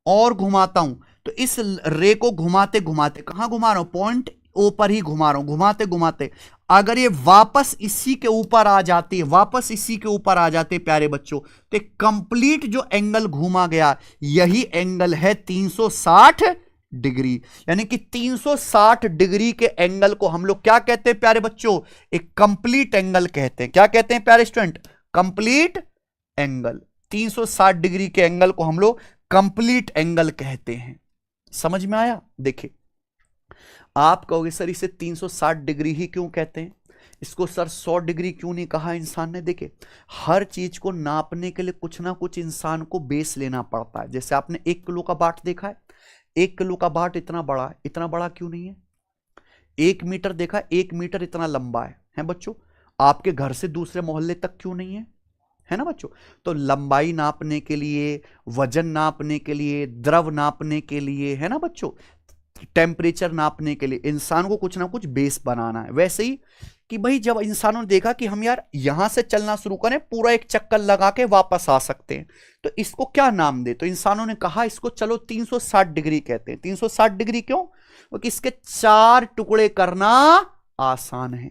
और घुमाता हूं तो इस रे को घुमाते घुमाते कहां घुमा रहा हूं, पॉइंट ओ पर ही घुमा रहा हूं, घुमाते घुमाते अगर ये वापस इसी के ऊपर आ जाती है, वापस इसी के ऊपर आ जाते प्यारे बच्चों, तो कंप्लीट जो एंगल घूमा गया, यही एंगल है 360 डिग्री। यानी कि 360 डिग्री के एंगल को हम लोग क्या कहते हैं प्यारे बच्चों, एक कंप्लीट एंगल कहते हैं। क्या कहते हैं प्यारे स्टूडेंट, कंप्लीट एंगल। 360 डिग्री के एंगल को हम लोग कंप्लीट एंगल कहते हैं। समझ में आया। देखिए आप कहोगे सर इसे 360 डिग्री ही क्यों कहते हैं, इसको सर 100 डिग्री क्यों नहीं कहा इंसान ने। देखिए हर चीज को नापने के लिए कुछ ना कुछ इंसान को बेस लेना पड़ता है। जैसे आपने 1 किलो का बाट देखा है, 1 किलो का बाट इतना बड़ा है, इतना बड़ा क्यों नहीं है। 1 मीटर देखा, 1 मीटर इतना लंबा है बच्चों, आपके घर से दूसरे मोहल्ले तक क्यों नहीं है ना बच्चों। तो लंबाई नापने के लिए, वजन नापने के लिए, द्रव नापने के लिए, है ना बच्चों, टेम्परेचर नापने के लिए इंसान को कुछ ना कुछ बेस बनाना है। वैसे ही कि भाई जब इंसानों ने देखा कि हम यार यहां से चलना शुरू करें, पूरा एक चक्कर लगा के वापस आ सकते हैं, तो इसको क्या नाम दे, तो इंसानों ने कहा इसको चलो 360 डिग्री कहते हैं। 360 डिग्री क्यों, क्योंकि इसके 4 टुकड़े करना आसान है।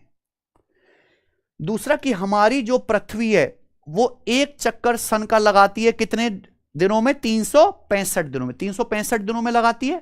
दूसरा कि हमारी जो पृथ्वी है वो एक चक्कर सन का लगाती है कितने दिनों में, 365 दिनों में। 365 दिनों में लगाती है।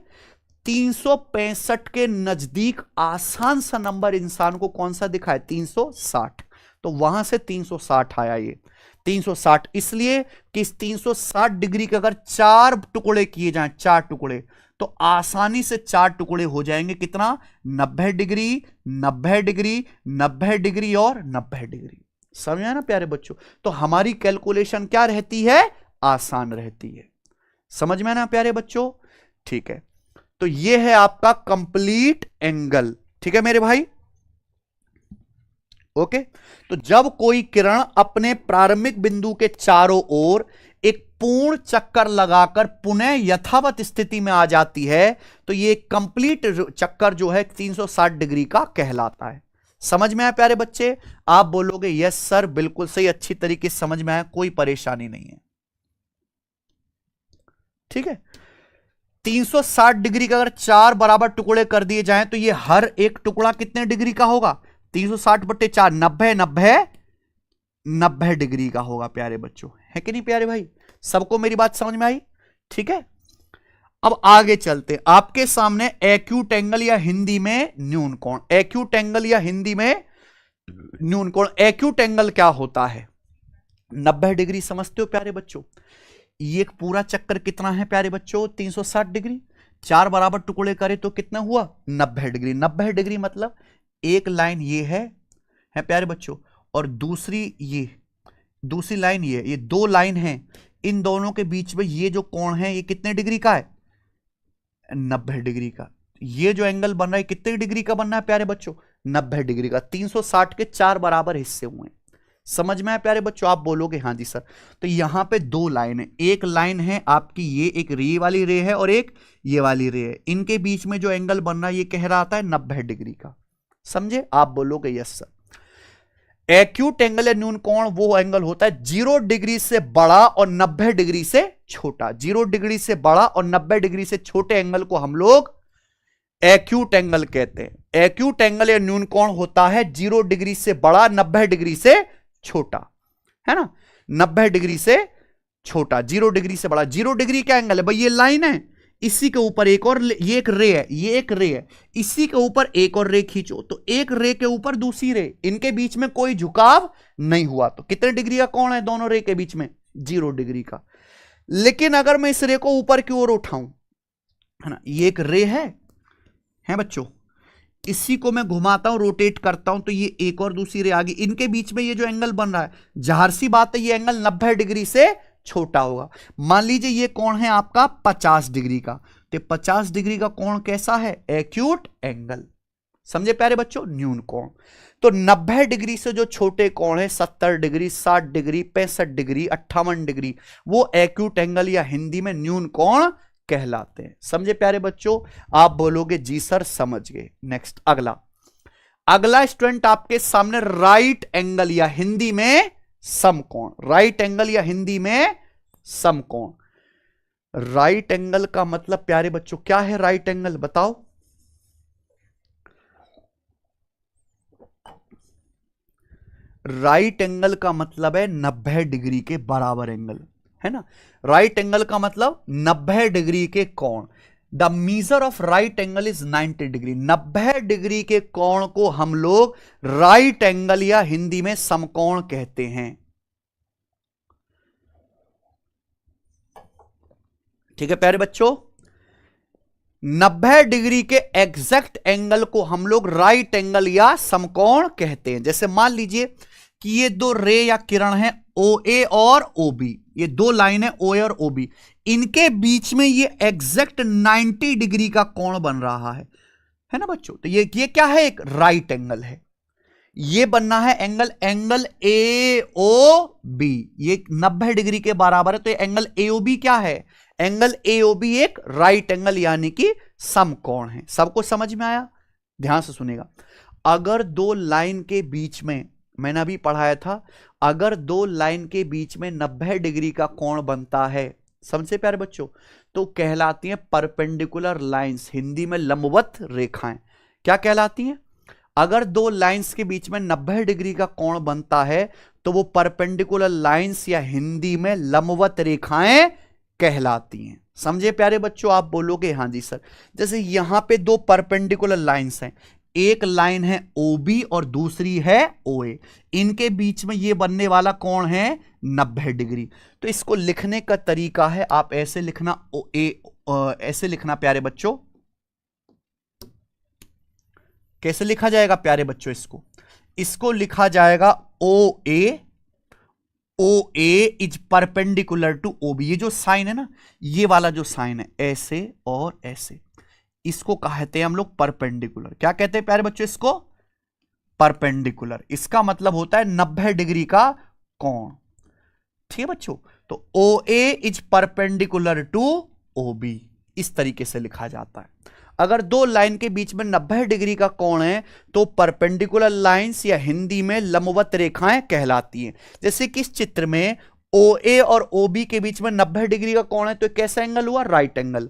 365 के नजदीक आसान सा नंबर इंसान को कौन सा दिखा है, 360। तो वहां से 360 आया ये 360, इसलिए कि इस 360 डिग्री के अगर 4 टुकड़े किए जाएं, 4 टुकड़े, तो आसानी से 4 टुकड़े हो जाएंगे। कितना, 90 डिग्री, 90 डिग्री, 90 डिग्री और 90 डिग्री। समझा ना प्यारे बच्चों। तो हमारी कैलकुलेशन क्या रहती है, आसान रहती है। समझ में ना प्यारे बच्चों। ठीक है, तो ये है आपका कंप्लीट एंगल। ठीक है मेरे भाई, ओके। तो जब कोई किरण अपने प्रारंभिक बिंदु के चारों ओर एक पूर्ण चक्कर लगाकर पुनः यथावत स्थिति में आ जाती है, तो ये कंप्लीट चक्कर जो है 360 डिग्री का कहलाता है। समझ में आया प्यारे बच्चे। आप बोलोगे यस सर बिल्कुल सही, अच्छी तरीके से समझ में आया, कोई परेशानी नहीं है। ठीक है, 360 डिग्री का अगर 4 बराबर टुकड़े कर दिए जाएं, तो ये हर एक टुकड़ा कितने डिग्री का होगा, 360 बटे 4, 90 90 90 डिग्री का होगा प्यारे बच्चों, है कि नहीं प्यारे भाई। सबको मेरी बात समझ में आई। ठीक है, अब आगे चलते। आपके सामने एक्यूट एंगल या हिंदी में न्यून कोण, एक्यूट एंगल या हिंदी में न्यून कोण। एक्यूट एंगल क्या होता है, 90 डिग्री समझते हो प्यारे बच्चों। ये एक पूरा चक्कर कितना है प्यारे बच्चों, 360 डिग्री। 4 बराबर टुकड़े करे तो कितना हुआ, 90 डिग्री। 90 डिग्री मतलब एक लाइन ये है प्यारे बच्चों, और दूसरी लाइन ये 2 लाइन है। इन दोनों के बीच में ये जो कोण है ये कितने डिग्री का है, 90 डिग्री का। ये जो एंगल बन रहा है कितने डिग्री का बन रहा है प्यारे बच्चों, 90 डिग्री का। 360 के 4 बराबर हिस्से हुए। समझ में आया प्यारे बच्चों? आप बोलोगे हाँ जी सर। तो यहां पे दो लाइन है, एक लाइन है आपकी ये एक रे वाली रे है और एक ये वाली रे है, इनके बीच में जो एंगल बन रहा है ये कह रहा आता है 90 डिग्री का। समझे? आप बोलोगे यस सर। एक्यूट एंगल या न्यून कोण वो एंगल होता है 0 डिग्री से बड़ा और 90 डिग्री से छोटा। 0 डिग्री से बड़ा और 90 डिग्री से छोटे एंगल को हम लोग एक्यूट एंगल कहते हैं। एक्यूट एंगल या न्यून कोण होता है 0 डिग्री से बड़ा 90 डिग्री से छोटा, है ना, 90 डिग्री से छोटा, 0 डिग्री से बड़ा। 0 डिग्री का एंगल है भाई, ये लाइन है, इसी के ऊपर एक और, ये एक रे है, ये एक रे है, इसी के ऊपर एक और रे खींचो तो एक रे के ऊपर दूसरी रे, इनके बीच में कोई झुकाव नहीं हुआ तो कितने डिग्री का कोण है दोनों रे के बीच में? 0 डिग्री का। लेकिन अगर मैं इस रे को ऊपर की ओर उठाऊं, है ना, ये एक रे है बच्चों, इसी को मैं घुमाता हूं, रोटेट करता हूं तो ये एक और दूसरी रे आ गई, इनके बीच में ये जो एंगल बन रहा है, जाहिर सी बात है ये एंगल 90 डिग्री से छोटा होगा। मान लीजिए ये कोण है आपका 50 डिग्री का, तो 50 डिग्री का कोण कैसा है? Acute angle. समझे प्यारे बच्चों? न्यून कोण। तो 90 डिग्री से जो छोटे कोण है 70 डिग्री, 60 डिग्री, 65 डिग्री, 58 डिग्री, वो एक्यूट एंगल या हिंदी में न्यून कोण कहलाते हैं। समझे प्यारे बच्चों? आप बोलोगे जी सर समझ गए। नेक्स्ट अगला स्टूडेंट आपके सामने राइट एंगल या हिंदी में समकोण। राइट एंगल या हिंदी में समकोण। राइट एंगल का मतलब प्यारे बच्चों क्या है? राइट एंगल बताओ। राइट एंगल का मतलब है 90 डिग्री के बराबर एंगल, है ना। राइट एंगल का मतलब 90 डिग्री के कोण। The measure of right angle is 90 degree. 90 degree के कोण को हम लोग राइट एंगल या हिंदी में समकोण कहते हैं। ठीक है प्यारे बच्चों? 90 डिग्री के एग्जैक्ट एंगल को हम लोग राइट एंगल या समकोण कहते हैं। जैसे मान लीजिए कि ये दो रे या किरण है OA और OB, ये दो लाइन है OA और OB, इनके बीच में ये एग्जैक्ट 90 डिग्री का कोण बन रहा है ना बच्चों। तो ये क्या है? एक राइट एंगल है। ये बनना है एंगल AOB, ये 90 डिग्री के बराबर है। तो ये एंगल AOB क्या है? एंगल AOB एक राइट एंगल यानी कि समकोण है। सबको समझ में आया? ध्यान से सुनेगा। अगर दो लाइन के बीच में, मैंने अभी पढ़ाया था, अगर दो लाइन के बीच में 90 डिग्री का कोण बनता है, समझे प्यारे बच्चों, तो कहलाती हैं परपेंडिकुलर लाइंस, हिंदी में लंबवत रेखाएं। क्या कहलाती हैं? अगर दो लाइंस के बीच में 90 डिग्री का कोण बनता है तो वो परपेंडिकुलर लाइंस या हिंदी में लंबवत रेखाएं कहलाती हैं। समझे प्यारे बच्चों? आप बोलोगे हाँ जी सर। जैसे यहां पे दो परपेंडिकुलर लाइंस हैं, एक लाइन है OB और दूसरी है OA, इनके बीच में ये बनने वाला कोण है 90 डिग्री। तो इसको लिखने का तरीका है, आप ऐसे लिखना, ऐसे लिखना प्यारे बच्चों। कैसे लिखा जाएगा प्यारे बच्चों? इसको लिखा जाएगा OA is perpendicular to OB। ये जो साइन है ना, ये वाला जो साइन है, ऐसे और ऐसे, इसको कहते हैं हम लोग परपेंडिकुलर। क्या कहते हैं प्यारे बच्चों? इसको परपेंडिकुलर। इसका मतलब होता है 90 डिग्री का कोण। ठीक है बच्चों? तो OA is perpendicular to OB, इस तरीके से लिखा जाता है। अगर दो लाइन के बीच में 90 डिग्री का कोण है तो परपेंडिकुलर लाइंस या हिंदी में लंबवत रेखाएं कहलाती हैं। जैसे कि इस चित्र में OA और OB के बीच में 90 डिग्री का कोण है, तो कैसा एंगल हुआ? Right angle.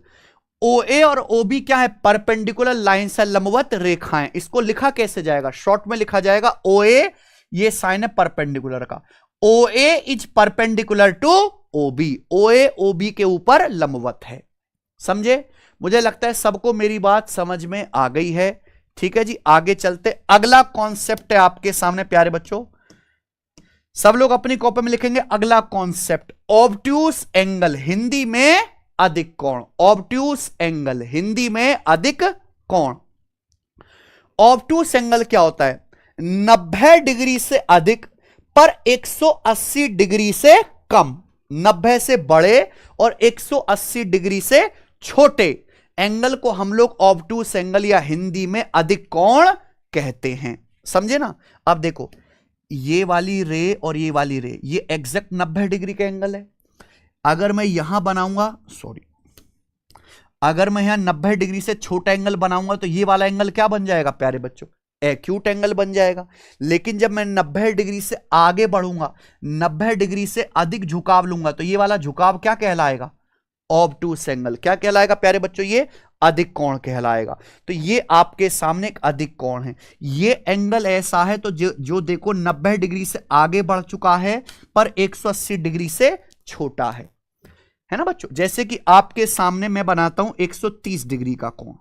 OA और OB क्या है? परपेंडिकुलर लाइंस है, लंबवत रेखाएं। इसको लिखा कैसे जाएगा? शॉर्ट में लिखा जाएगा OA, ये साइन है परपेंडिकुलर का, OA is perpendicular to OB, OA OB के ऊपर लंबवत है। समझे? मुझे लगता है सबको मेरी बात समझ में आ गई है। ठीक है जी, आगे चलते। अगला कॉन्सेप्ट है आपके सामने प्यारे बच्चों, सब लोग अपनी कॉपी में लिखेंगे। अगला कॉन्सेप्ट ऑब्ट्यूस एंगल, हिंदी में अधिक कोण। ऑब्ट्यूस एंगल, हिंदी में अधिक कोण। ऑब्ट्यूस एंगल क्या होता है? 90 डिग्री से अधिक पर 180 डिग्री से कम, 90 से बड़े और 180 डिग्री से छोटे एंगल को हम लोग ऑब्ट्यूस एंगल या हिंदी में अधिक कोण कहते हैं। समझे ना? अब देखो, ये वाली रे और ये वाली रे, ये एग्जैक्ट 90 डिग्री का एंगल है। अगर मैं यहां बनाऊंगा, सॉरी, अगर मैं यहां 90 डिग्री से छोटा एंगल बनाऊंगा तो ये वाला एंगल क्या बन जाएगा प्यारे बच्चों? एक्यूट एंगल बन जाएगा। लेकिन जब मैं 90 डिग्री से आगे बढ़ूंगा, 90 डिग्री से अधिक झुकाव लूंगा, तो ये वाला झुकाव क्या कहलाएगा? ऑब्टूस एंगल। क्या कहलाएगा प्यारे बच्चों? ये अधिक कोण कहलाएगा। तो ये आपके सामने एक अधिक कोण है। ये एंगल ऐसा है तो जो देखो 90 डिग्री से आगे बढ़ चुका है पर 180 डिग्री से छोटा है ना बच्चों? जैसे कि आपके सामने मैं बनाता हूं 130 डिग्री का कोण,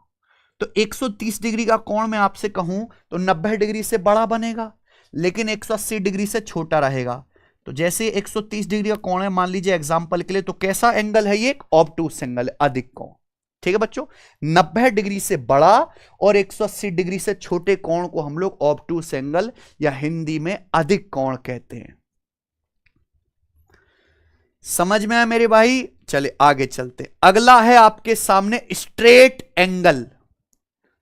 तो 130 डिग्री का कोण मैं आपसे कहूं तो 90 डिग्री से बड़ा बनेगा लेकिन 180 डिग्री से छोटा रहेगा। तो जैसे 130 डिग्री का कोण है, मान लीजिए एग्जांपल के लिए, तो कैसा एंगल है ये? एक ऑब्टूस एंगल है, अधिक कोण। ठीक है बच्चों, 90 डिग्री से बड़ा और 180 डिग्री से छोटे कोण को हम लोग ऑब्टूस एंगल या हिंदी में अधिक कोण कहते हैं। समझ में आया मेरे भाई? चले आगे चलते। अगला है आपके सामने स्ट्रेट एंगल।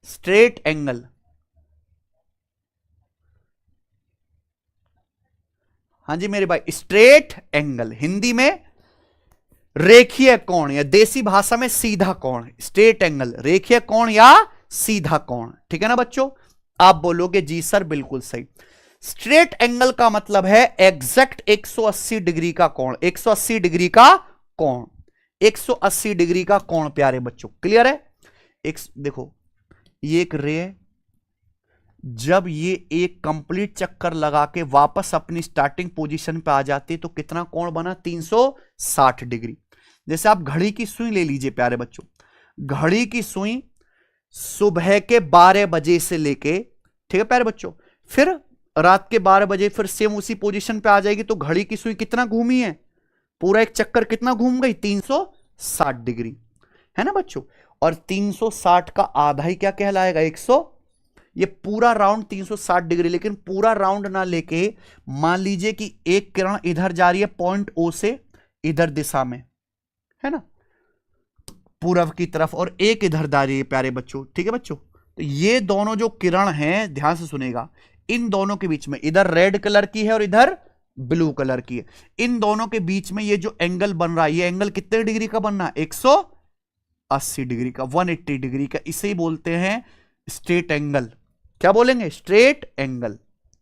स्ट्रेट एंगल, हाँ जी मेरे भाई, स्ट्रेट एंगल हिंदी में रेखीय कोण या देसी भाषा में सीधा कोण। स्ट्रेट एंगल रेखीय कोण या सीधा कोण। ठीक है ना बच्चों? आप बोलोगे जी सर बिल्कुल सही। स्ट्रेट एंगल का मतलब है एग्जैक्ट 180 डिग्री का कोण। 180 डिग्री का कोण, 180 डिग्री का कोण प्यारे बच्चों, क्लियर है? देखो ये एक रे है, जब ये एक कंप्लीट चक्कर लगा के वापस अपनी स्टार्टिंग पोजीशन पे आ जाती है तो कितना कोण बना? 360 डिग्री। जैसे आप घड़ी की सुई ले लीजिए प्यारे बच्चों, घड़ी की सुई सुबह के 12 बजे से लेके, ठीक है प्यारे बच्चों, फिर रात के 12 बजे फिर सेम उसी पोजीशन पे आ जाएगी, तो घड़ी की सुई कितना घूमी है? पूरा एक चक्कर कितना घूम गई? 360 डिग्री, है ना बच्चों? और 360 का आधा ही क्या कहलाएगा? 100। ये पूरा राउंड 360 डिग्री, लेकिन पूरा राउंड ना लेके मान लीजिए कि एक किरण इधर जा रही है पॉइंट ओ से इधर दिशा में, है ना, पूर्व की तरफ, और एक इधर जा रही है प्यारे बच्चों। ठीक है बच्चों? तो ये दोनों जो किरण हैं, ध्यान से सुनेगा, इन दोनों के बीच में इधर रेड कलर की है और इधर ब्लू कलर की है, इन दोनों के बीच में ये जो एंगल बन रहा है, ये एंगल कितने डिग्री का बनना है? 180 डिग्री का, 180 डिग्री का। इसे ही बोलते हैं स्ट्रेट एंगल। क्या बोलेंगे? Straight angle.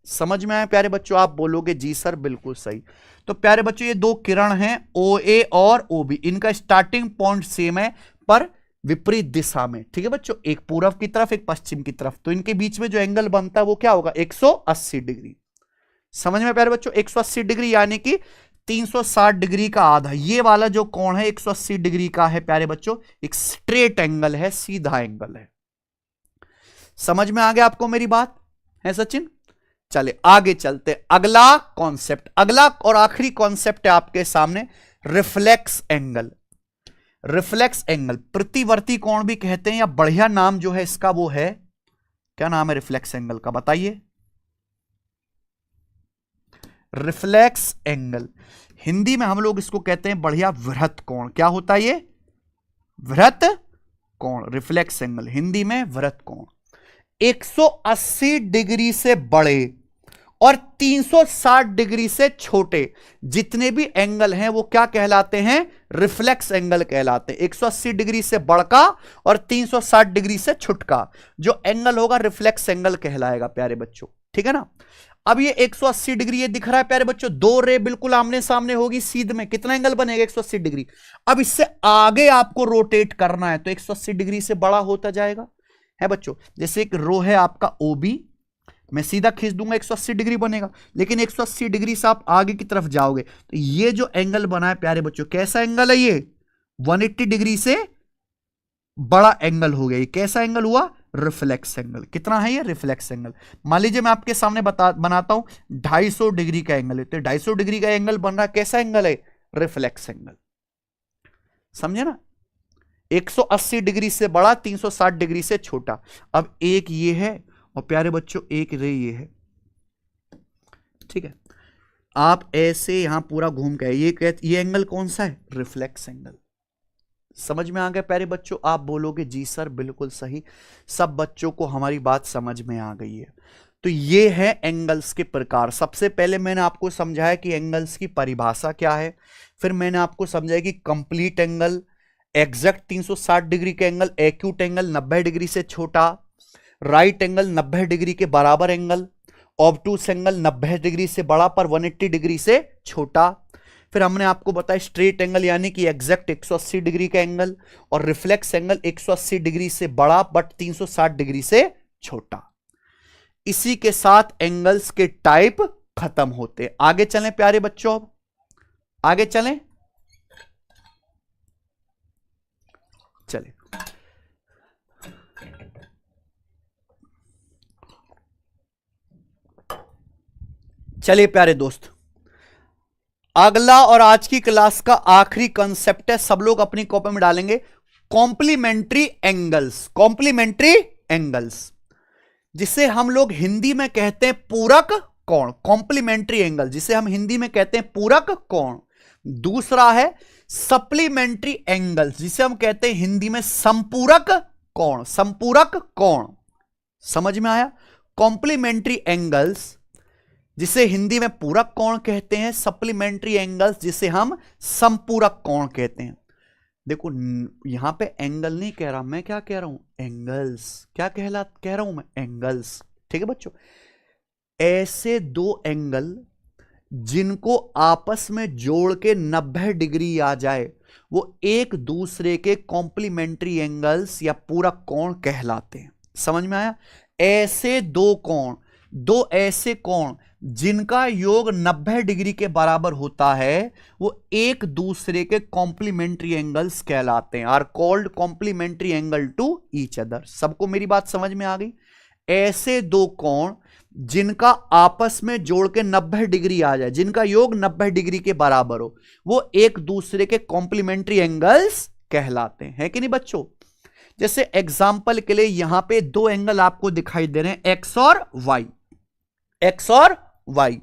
समझ में आया प्यारे बच्चों? आप बोलोगे जी सर बिल्कुल सही। तो प्यारे बच्चों ये दो किरण हैं ओ ए और ओ बी, इनका स्टार्टिंग पॉइंट सेम है पर विपरीत दिशा में। ठीक है बच्चों? एक पूर्व की तरफ, एक पश्चिम की तरफ, तो इनके बीच में जो एंगल बनता है वो क्या होगा? 180 डिग्री। समझ में प्यारे बच्चों? 180 डिग्री यानी कि 360 डिग्री का आधा। ये वाला जो कोण है 180 डिग्री का है प्यारे बच्चों, एक स्ट्रेट एंगल है, सीधा एंगल है। समझ में आ गया आपको मेरी बात? है सचिन? चले आगे चलते। अगला कॉन्सेप्ट, अगला और आखिरी कॉन्सेप्ट है आपके सामने रिफ्लेक्स एंगल। रिफ्लेक्स एंगल प्रतिवर्ती कोण भी कहते हैं, या बढ़िया नाम जो है इसका वो है, क्या नाम है रिफ्लेक्स एंगल का? बताइए। रिफ्लेक्स एंगल हिंदी में हम लोग इसको कहते हैं बढ़िया वृत्त कोण। क्या होता है ये? वृत्त कोण। रिफ्लेक्स एंगल हिंदी में वृत्त कोण। 180 डिग्री से बड़े और 360 डिग्री से छोटे जितने भी एंगल हैं वो क्या कहलाते हैं? रिफ्लेक्स एंगल कहलाते हैं। 180 डिग्री से बड़का और 360 डिग्री से छुटका जो एंगल होगा रिफ्लेक्स एंगल कहलाएगा प्यारे बच्चों। ठीक है ना? अब ये 180 डिग्री ये दिख रहा है प्यारे बच्चों, दो रे बिल्कुल आमने सामने होगी सीध में, कितना एंगल बनेगा? 180 डिग्री। अब इससे आगे आपको रोटेट करना है तो 180 डिग्री से बड़ा होता जाएगा, है बच्चों। जैसे एक रो है आपका OB, मैं सीधा खींच दूंगा 180 डिग्री बनेगा, लेकिन 180 डिग्री से आप आगे की तरफ जाओगे तो ये जो एंगल बना है प्यारे बच्चों, कैसा एंगल है ये? 180 डिग्री से बड़ा एंगल हो गया। ये कैसा एंगल हुआ? Reflex angle. कितना है ये? Reflex angle. मान लीजिए मैं आपके सामने बनाता हूं 250 डिग्री का एंगल है, तो 250 डिग्री का एंगल बन रहा है, कैसा एंगल है? Reflex angle. समझे ना? 180 डिग्री से बड़ा, 360 डिग्री से छोटा। अब एक ये है और प्यारे बच्चों एक रे ये है। ठीक है? आप ऐसे यहां पूरा घूम के ये एंगल कौन सा है? Reflex angle. समझ में आ गया प्यारे बच्चों? आप बोलोगे जी सर बिल्कुल सही। सब बच्चों को हमारी बात समझ में आ गई है। तो ये है एंगल्स के प्रकार। सबसे पहले मैंने आपको समझाया कि एंगल्स की परिभाषा क्या है, फिर मैंने आपको समझाया कि कंप्लीट एंगल, एग्जैक्ट 360 डिग्री का एंगल, एक्यूट एंगल 90 डिग्री से छोटा, राइट एंगल 90 डिग्री के बराबर एंगल, ऑब्टूस एंगल 90 डिग्री से बड़ा पर 180 डिग्री से छोटा। फिर हमने आपको बताया स्ट्रेट एंगल यानी कि एग्जैक्ट 180 डिग्री का एंगल, और रिफ्लेक्स एंगल 180 डिग्री से बड़ा बट 360 डिग्री से छोटा। इसी के साथ एंगल्स के टाइप खत्म होते। आगे चलें प्यारे बच्चों, अब आगे चलें, चलें। चलिए प्यारे दोस्त, अगला और आज की क्लास का आखिरी कंसेप्ट है, सब लोग अपनी कॉपी में डालेंगे, कॉम्प्लीमेंट्री एंगल्स। कॉम्प्लीमेंट्री एंगल्स जिसे हम लोग हिंदी में कहते हैं पूरक कोण, कॉम्प्लीमेंट्री एंगल जिसे हम हिंदी में कहते हैं पूरक कोण। दूसरा है सप्लीमेंट्री एंगल्स जिसे हम कहते हैं हिंदी में संपूरक कोण, संपूरक कोण। समझ में आया? कॉम्प्लीमेंट्री एंगल्स जिसे हिंदी में पूरक कोण कहते हैं, सप्लीमेंट्री एंगल्स जिसे हम संपूरक कोण कहते हैं। देखो यहां पे एंगल नहीं कह रहा मैं, क्या कह रहा हूं? एंगल्स। क्या कह रहा हूं मैं? एंगल्स। ठीक है बच्चों, ऐसे दो एंगल जिनको आपस में जोड़ के 90 डिग्री आ जाए वो एक दूसरे के कॉम्प्लीमेंट्री एंगल्स या पूरक कोण कहलाते हैं। समझ में आया? ऐसे दो कोण, दो ऐसे कोण जिनका योग 90 डिग्री के बराबर होता है वो एक दूसरे के कॉम्प्लीमेंट्री एंगल्स कहलाते हैं, are called complementary angle to each other. सबको मेरी बात समझ में आ गई? ऐसे दो कोण जिनका आपस में जोड़ के 90 डिग्री आ जाए, जिनका योग 90 डिग्री के बराबर हो, वो एक दूसरे के कॉम्प्लीमेंट्री एंगल्स कहलाते हैं। है कि नहीं बच्चों? जैसे एग्जाम्पल के लिए यहां पे दो एंगल आपको दिखाई दे रहे हैं, एक्स और वाई। एक्स और वाई,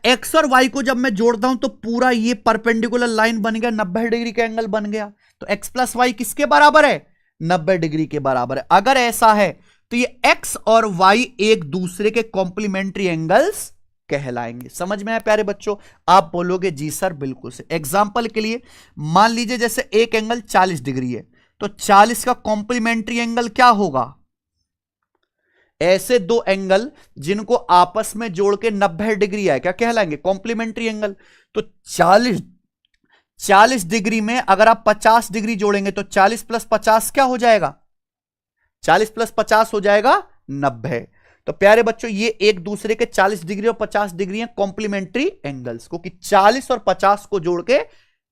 एक्स और वाई को जब मैं जोड़ता हूं तो पूरा ये परपेंडिकुलर लाइन बन गया, 90 डिग्री का एंगल बन गया। तो एक्स प्लस वाई किसके बराबर है? 90 डिग्री के बराबर है। अगर ऐसा है तो ये एक्स और वाई एक दूसरे के कॉम्प्लीमेंट्री एंगल्स कहलाएंगे। समझ में आया प्यारे बच्चों? आप बोलोगे जी सर बिल्कुल से। एग्जाम्पल के लिए मान लीजिए जैसे एक एंगल 40 डिग्री है तो 40 का कॉम्प्लीमेंट्री एंगल क्या होगा? ऐसे दो एंगल जिनको आपस में जोड़ के 90 डिग्री है क्या कहलाएंगे? Complementary angle. तो 40 डिग्री में अगर आप 50 डिग्री जोड़ेंगे तो 40 प्लस 50 क्या हो जाएगा? 40 प्लस 50 हो जाएगा 90। तो प्यारे बच्चों ये एक दूसरे के 40 डिग्री और 50 डिग्री हैं कॉम्प्लीमेंट्री एंगल्स, क्योंकि 40 और 50 को जोड़ के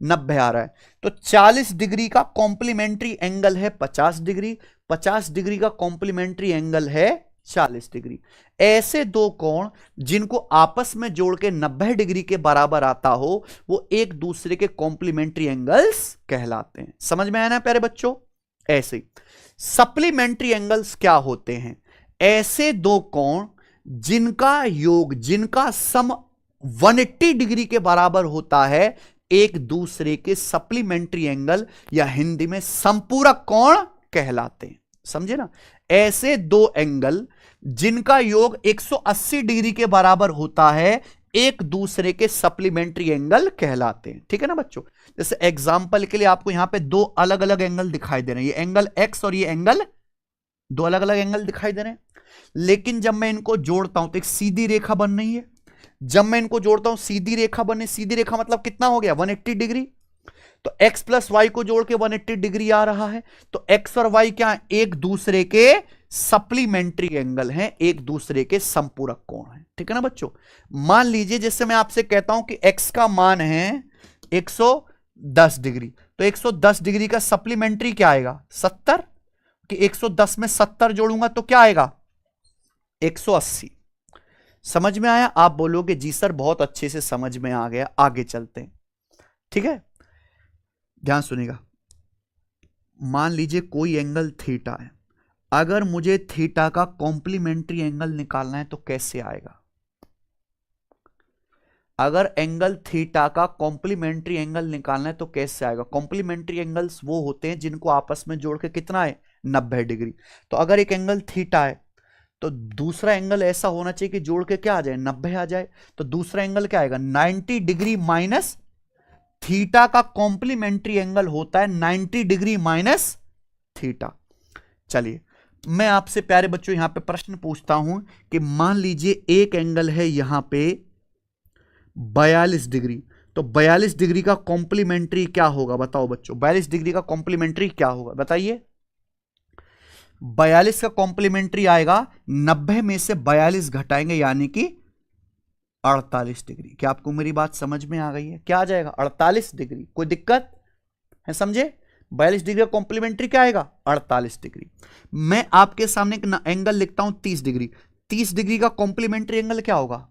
90 आ रहा है। तो 40 डिग्री का कॉम्प्लीमेंट्री एंगल है 50 डिग्री, 50 डिग्री का कॉम्प्लीमेंट्री एंगल है 40 डिग्री। ऐसे दो कोण जिनको आपस में जोड़ के 90 डिग्री के बराबर आता हो वो एक दूसरे के कॉम्प्लीमेंट्री एंगल्स कहलाते हैं। समझ में आया ना प्यारे बच्चों? ऐसे ही सप्लीमेंट्री एंगल्स क्या होते हैं? ऐसे दो कोण जिनका योग, जिनका सम 180 डिग्री के बराबर होता है एक दूसरे के सप्लीमेंट्री एंगल या हिंदी में संपूरक कोण कहलाते हैं। समझे ना? ऐसे दो एंगल जिनका योग 180 डिग्री के बराबर होता है एक दूसरे के सप्लीमेंट्री एंगल कहलाते हैं। ठीक है ना बच्चों? जैसे एग्जांपल के लिए आपको यहां पे दो अलग अलग एंगल दिखाई दे रहे हैं, ये एंगल एक्स और ये एंगल, दो अलग अलग एंगल दिखाई दे रहे हैं। लेकिन जब मैं इनको जोड़ता हूं तो एक सीधी रेखा बन रही है। जब मैं इनको जोड़ता हूं सीधी रेखा बने, सीधी रेखा मतलब कितना हो गया? 180 डिग्री। तो x प्लस वाई को जोड़ के 180 डिग्री आ रहा है। तो x और y क्या एक दूसरे के सप्लीमेंट्री एंगल हैं, एक दूसरे के संपूरक कोण हैं। ठीक है ना बच्चों? मान लीजिए जैसे मैं आपसे कहता हूं कि x का मान है 110 डिग्री, तो 110 डिग्री का सप्लीमेंट्री क्या आएगा? 70। कि 110 में 70 जोड़ूंगा तो क्या आएगा? 180। समझ में आया? आप बोलोगे जी सर बहुत अच्छे से समझ में आ गया। आगे चलते हैं। ठीक है, ध्यान सुनिएगा। मान लीजिए कोई एंगल थीटा है, अगर मुझे थीटा का कॉम्प्लीमेंट्री एंगल निकालना है तो कैसे आएगा? अगर एंगल थीटा का कॉम्प्लीमेंट्री एंगल निकालना है तो कैसे आएगा? कॉम्प्लीमेंट्री एंगल्स वो होते हैं जिनको आपस में जोड़ के कितना है? 90 डिग्री। तो अगर एक एंगल थीटा है तो दूसरा एंगल ऐसा होना चाहिए कि जोड़ के क्या आ जाए, 90 आ जाए। तो दूसरा एंगल क्या आएगा, 90 डिग्री माइनस थीटा का कॉम्प्लीमेंट्री एंगल होता है 90 डिग्री माइनस थीटा। चलिए मैं आपसे प्यारे बच्चों यहां पे प्रश्न पूछता हूं कि मान लीजिए एक एंगल है यहां पे 42 डिग्री, तो 42 डिग्री का कॉम्प्लीमेंट्री क्या होगा, बताओ बच्चों, 42 डिग्री का कॉम्प्लीमेंट्री क्या होगा बताइए। 42 का कॉम्प्लीमेंट्री आएगा, 90 में से 42 घटाएंगे यानी कि 48 डिग्री। क्या आपको मेरी बात समझ में आ गई है, क्या आ जाएगा 48 डिग्री, कोई दिक्कत है, समझे। 42 डिग्री का कॉम्प्लीमेंट्री क्या आएगा 48 डिग्री। मैं आपके सामने एक एंगल लिखता हूं 30 डिग्री। 30 डिग्री का कॉम्प्लीमेंट्री एंगल क्या होगा,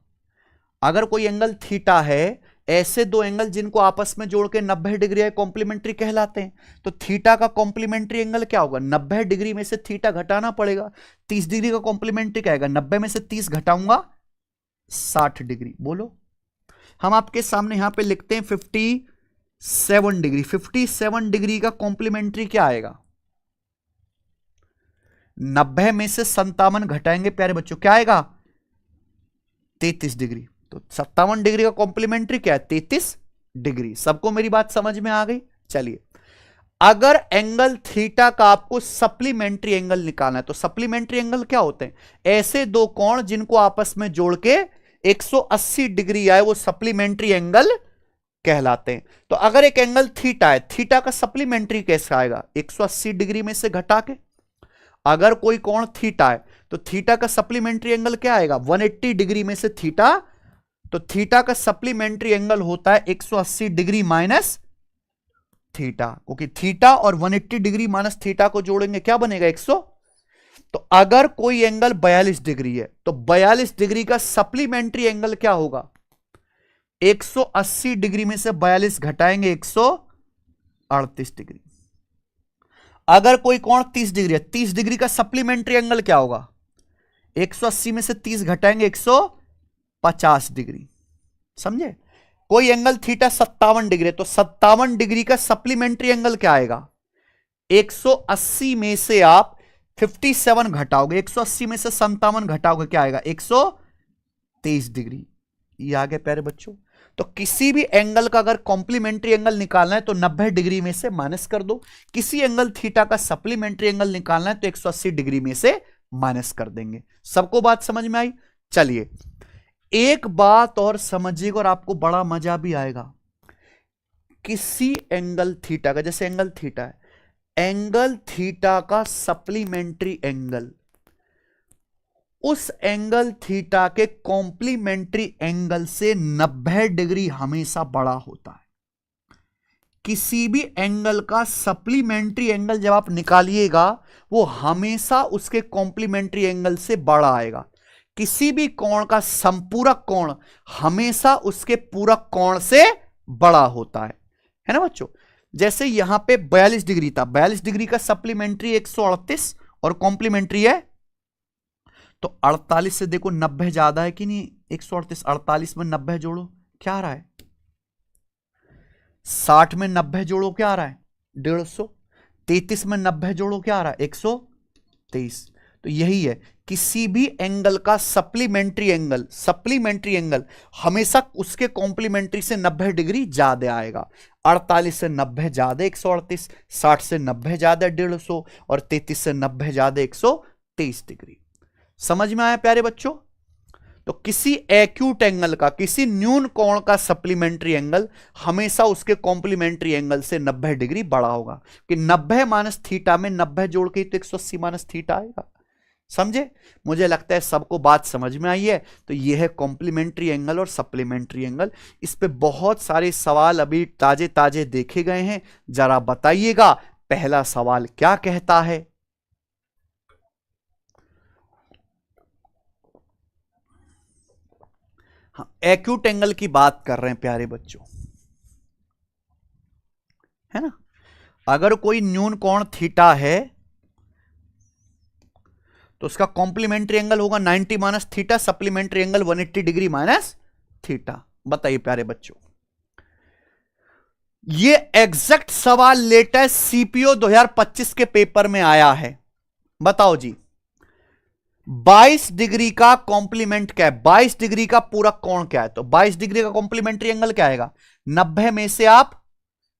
अगर कोई एंगल थीटा है, ऐसे दो एंगल जिनको आपस में जोड़ के 90 डिग्री कॉम्प्लीमेंट्री कहलाते हैं, तो थीटा का कॉम्प्लीमेंट्री एंगल क्या होगा, 90 डिग्री में से थीटा घटाना पड़ेगा। 30 डिग्री का कॉम्प्लीमेंट्री क्या आएगा, 90 में से 30 घटाऊंगा 60 डिग्री। बोलो, हम आपके सामने यहां पे लिखते हैं 57 डिग्री। 57 डिग्री का कॉम्प्लीमेंट्री क्या आएगा, 90 में से 57 घटाएंगे प्यारे बच्चों, क्या आएगा 33 डिग्री। तो 57 डिग्री का कॉम्प्लीमेंट्री क्या है 33 डिग्री। सबको मेरी बात समझ में आ गई। चलिए, अगर एंगल थीटा का आपको सप्लीमेंट्री एंगल निकालना है, तो सप्लीमेंट्री एंगल क्या होते हैं, ऐसे दो कोण जिनको आपस में जोड़ के 180 डिग्री आए, वो सप्लीमेंट्री एंगल कहलाते हैं। तो अगर एक एंगल थीटा है, थीटा का सप्लीमेंट्री कैसे आएगा, 180 डिग्री में से घटा के। अगर कोई कोण थीटा है तो थीटा का सप्लीमेंट्री एंगल क्या आएगा, 180 डिग्री में से थीटा, तो थीटा का सप्लीमेंट्री एंगल होता है 180 डिग्री माइनस थीटा, क्योंकि थीटा और 180 डिग्री माइनस थीटा को जोड़ेंगे क्या बनेगा 100। तो अगर कोई एंगल 42 डिग्री है, तो 42 डिग्री का सप्लीमेंट्री एंगल क्या होगा, 180 डिग्री में से 42 घटाएंगे 138 डिग्री। अगर कोई कोण 30 डिग्री है, 30 डिग्री का सप्लीमेंट्री एंगल क्या होगा, 180 में से 30 घटाएंगे 150 डिग्री। समझे। कोई एंगल थीटा 57 डिग्री है, तो 57 डिग्री का सप्लीमेंट्री एंगल क्या आएगा, 180 में से आप 57 घटाओगे, 180 में से 57 घटाओगे क्या आएगा 123 डिग्री। ये आ गया प्यारे बच्चों। तो किसी भी एंगल का अगर कॉम्प्लीमेंट्री एंगल निकालना है तो 90 डिग्री में से माइनस कर दो, किसी एंगल थीटा का सप्लीमेंट्री एंगल निकालना है तो 180 डिग्री में से माइनस कर देंगे। सबको बात समझ में आई। चलिए एक बात और समझिएगा और आपको बड़ा मजा भी आएगा। किसी एंगल थीटा का, जैसे एंगल थीटा है, एंगल थीटा का सप्लीमेंट्री एंगल उस एंगल थीटा के कॉम्प्लीमेंट्री एंगल से 90 डिग्री हमेशा बड़ा होता है। किसी भी एंगल का सप्लीमेंट्री एंगल जब आप निकालिएगा वो हमेशा उसके कॉम्प्लीमेंट्री एंगल से बड़ा आएगा। किसी भी कोण का संपूरक कोण हमेशा उसके पूरक कोण से बड़ा होता है ना बच्चों। जैसे यहां पे 42 डिग्री था, 42 डिग्री का सप्लीमेंट्री 138 और कॉम्प्लीमेंट्री है, तो 48 से देखो 90 ज्यादा है कि नहीं, 138, 48 में 90 जोड़ो क्या आ रहा है, 60 में 90 जोड़ो क्या आ रहा है 150, 33 में 90 जोड़ो क्या आ रहा है 123। तो यही है, किसी भी एंगल का सप्लीमेंट्री एंगल हमेशा उसके कॉम्प्लीमेंट्री से 90 डिग्री ज्यादा आएगा। 48 से 90 ज्यादा 138, 60 से 90 ज्यादा 150 और 33 से 90 ज्यादा 123 डिग्री। समझ में आया प्यारे बच्चों। तो किसी एक्यूट एंगल का, किसी न्यून कोण का सप्लीमेंट्री एंगल हमेशा उसके कॉम्प्लीमेंट्री एंगल से 90 डिग्री बड़ा होगा, कि 90 माइनस थीटा में 90 जोड़ के तो 180 माइनस थीटा आएगा। समझे। मुझे लगता है सबको बात समझ में आई है। तो यह है कॉम्प्लीमेंट्री एंगल और सप्लीमेंट्री एंगल। इस पे बहुत सारे सवाल अभी ताजे ताजे देखे गए हैं, जरा बताइएगा पहला सवाल क्या कहता है। हाँ, एक्यूट एंगल की बात कर रहे हैं प्यारे बच्चों, है ना। अगर कोई न्यून कोण थीटा है तो उसका कॉम्प्लीमेंट्री एंगल होगा 90 minus theta, supplementary angle 180 degree minus theta. बताइए प्यारे बच्चों, ये एग्जैक्ट सवाल लेटेस्ट सीपीओ 2025 के पेपर में आया है। बताओ जी, 22 डिग्री का कॉम्प्लीमेंट क्या है, 22 डिग्री का पूरा कोण क्या है, तो 22 डिग्री का कॉम्प्लीमेंट्री एंगल क्या आएगा, 90 में से आप